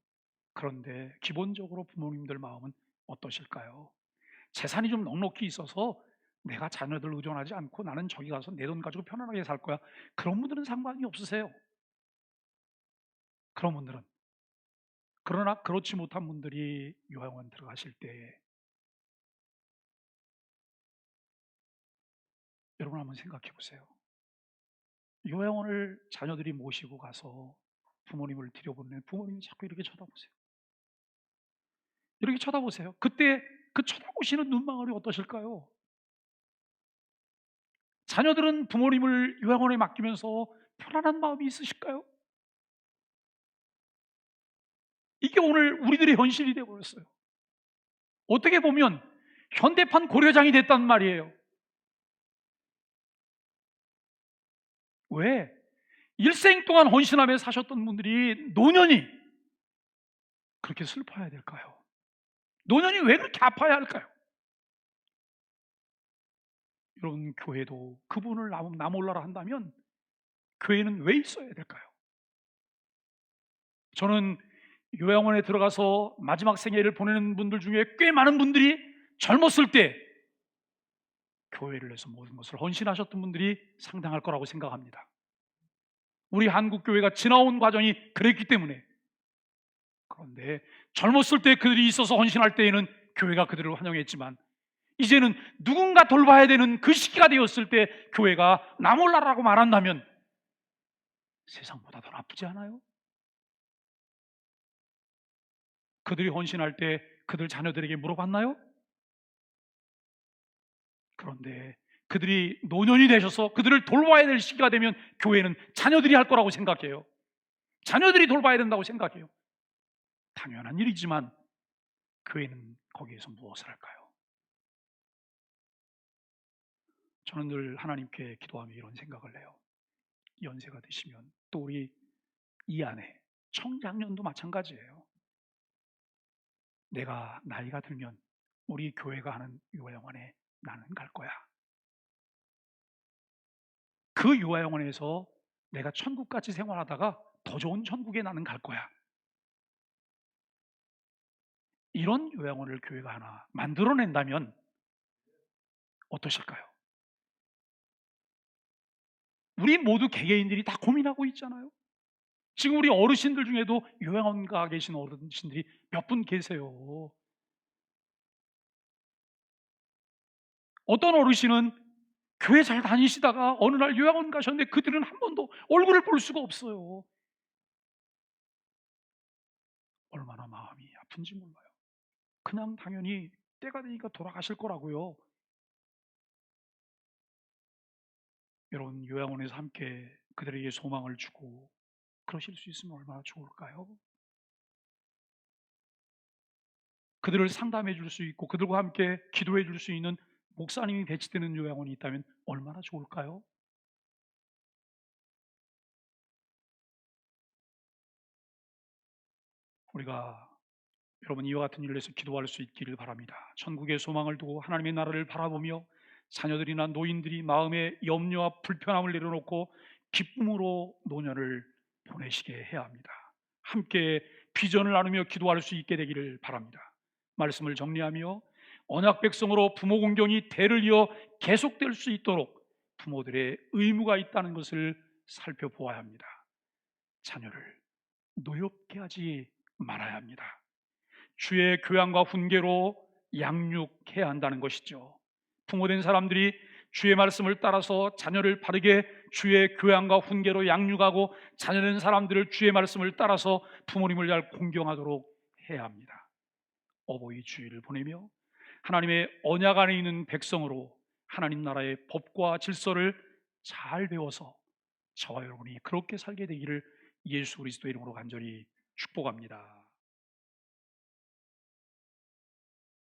그런데 기본적으로 부모님들 마음은 어떠실까요? 재산이 좀 넉넉히 있어서 내가 자녀들 의존하지 않고 나는 저기 가서 내 돈 가지고 편안하게 살 거야. 그런 분들은 상관이 없으세요. 그런 분들은. 그러나 그렇지 못한 분들이 요양원 들어가실 때 여러분 한번 생각해 보세요. 요양원을 자녀들이 모시고 가서 부모님을 들여보내면 부모님이 자꾸 이렇게 쳐다보세요. 이렇게 쳐다보세요. 그때 그 쳐다보시는 눈망울이 어떠실까요? 자녀들은 부모님을 요양원에 맡기면서 편안한 마음이 있으실까요? 이게 오늘 우리들의 현실이 되어버렸어요. 어떻게 보면 현대판 고려장이 됐단 말이에요. 왜? 일생 동안 헌신하며 사셨던 분들이 노년이 그렇게 슬퍼야 될까요? 노년이 왜 그렇게 아파야 할까요? 여러분 교회도 그분을 나몰라라 한다면 교회는 왜 있어야 될까요? 저는 요양원에 들어가서 마지막 생애를 보내는 분들 중에 꽤 많은 분들이 젊었을 때 교회를 위해서 모든 것을 헌신하셨던 분들이 상당할 거라고 생각합니다. 우리 한국 교회가 지나온 과정이 그랬기 때문에. 그런데 젊었을 때 그들이 있어서 헌신할 때에는 교회가 그들을 환영했지만 이제는 누군가 돌봐야 되는 그 시기가 되었을 때 교회가 나 몰라라고 말한다면 세상보다 더 나쁘지 않아요? 그들이 헌신할 때 그들 자녀들에게 물어봤나요? 그런데 그들이 노년이 되셔서 그들을 돌봐야 될 시기가 되면 교회는 자녀들이 할 거라고 생각해요. 자녀들이 돌봐야 된다고 생각해요. 당연한 일이지만 교회는 거기에서 무엇을 할까요? 저는 늘 하나님께 기도하며 이런 생각을 해요. 연세가 드시면 또 우리 이 안에 청장년도 마찬가지예요. 내가 나이가 들면 우리 교회가 하는 요양원에 나는 갈 거야. 그 요양원에서 내가 천국같이 생활하다가 더 좋은 천국에 나는 갈 거야. 이런 요양원을 교회가 하나 만들어낸다면 어떠실까요? 우리 모두 개개인들이 다 고민하고 있잖아요. 지금 우리 어르신들 중에도 요양원 가 계신 어르신들이 몇 분 계세요. 어떤 어르신은 교회 잘 다니시다가 어느 날 요양원 가셨는데 그들은 한 번도 얼굴을 볼 수가 없어요. 얼마나 마음이 아픈지 몰라요. 그냥 당연히 때가 되니까 돌아가실 거라고요. 여러분, 요양원에서 함께 그들에게 소망을 주고 그러실 수 있으면 얼마나 좋을까요? 그들을 상담해 줄 수 있고 그들과 함께 기도해 줄 수 있는 목사님이 배치되는 요양원이 있다면 얼마나 좋을까요? 우리가 여러분 이와 같은 일을 위해서 기도할 수 있기를 바랍니다. 천국의 소망을 두고 하나님의 나라를 바라보며 자녀들이나 노인들이 마음의 염려와 불편함을 내려놓고 기쁨으로 노년을 보내시게 해야 합니다. 함께 비전을 나누며 기도할 수 있게 되기를 바랍니다. 말씀을 정리하며 언약 백성으로 부모 공경이 대를 이어 계속될 수 있도록 부모들의 의무가 있다는 것을 살펴보아야 합니다. 자녀를 노엽게 하지 말아야 합니다. 주의 교양과 훈계로 양육해야 한다는 것이죠. 부모된 사람들이 주의 말씀을 따라서 자녀를 바르게 주의 교양과 훈계로 양육하고 자녀된 사람들을 주의 말씀을 따라서 부모님을 잘 공경하도록 해야 합니다. 어버이 주일을 보내며 하나님의 언약 안에 있는 백성으로 하나님 나라의 법과 질서를 잘 배워서 저와 여러분이 그렇게 살게 되기를 예수 그리스도의 이름으로 간절히 축복합니다.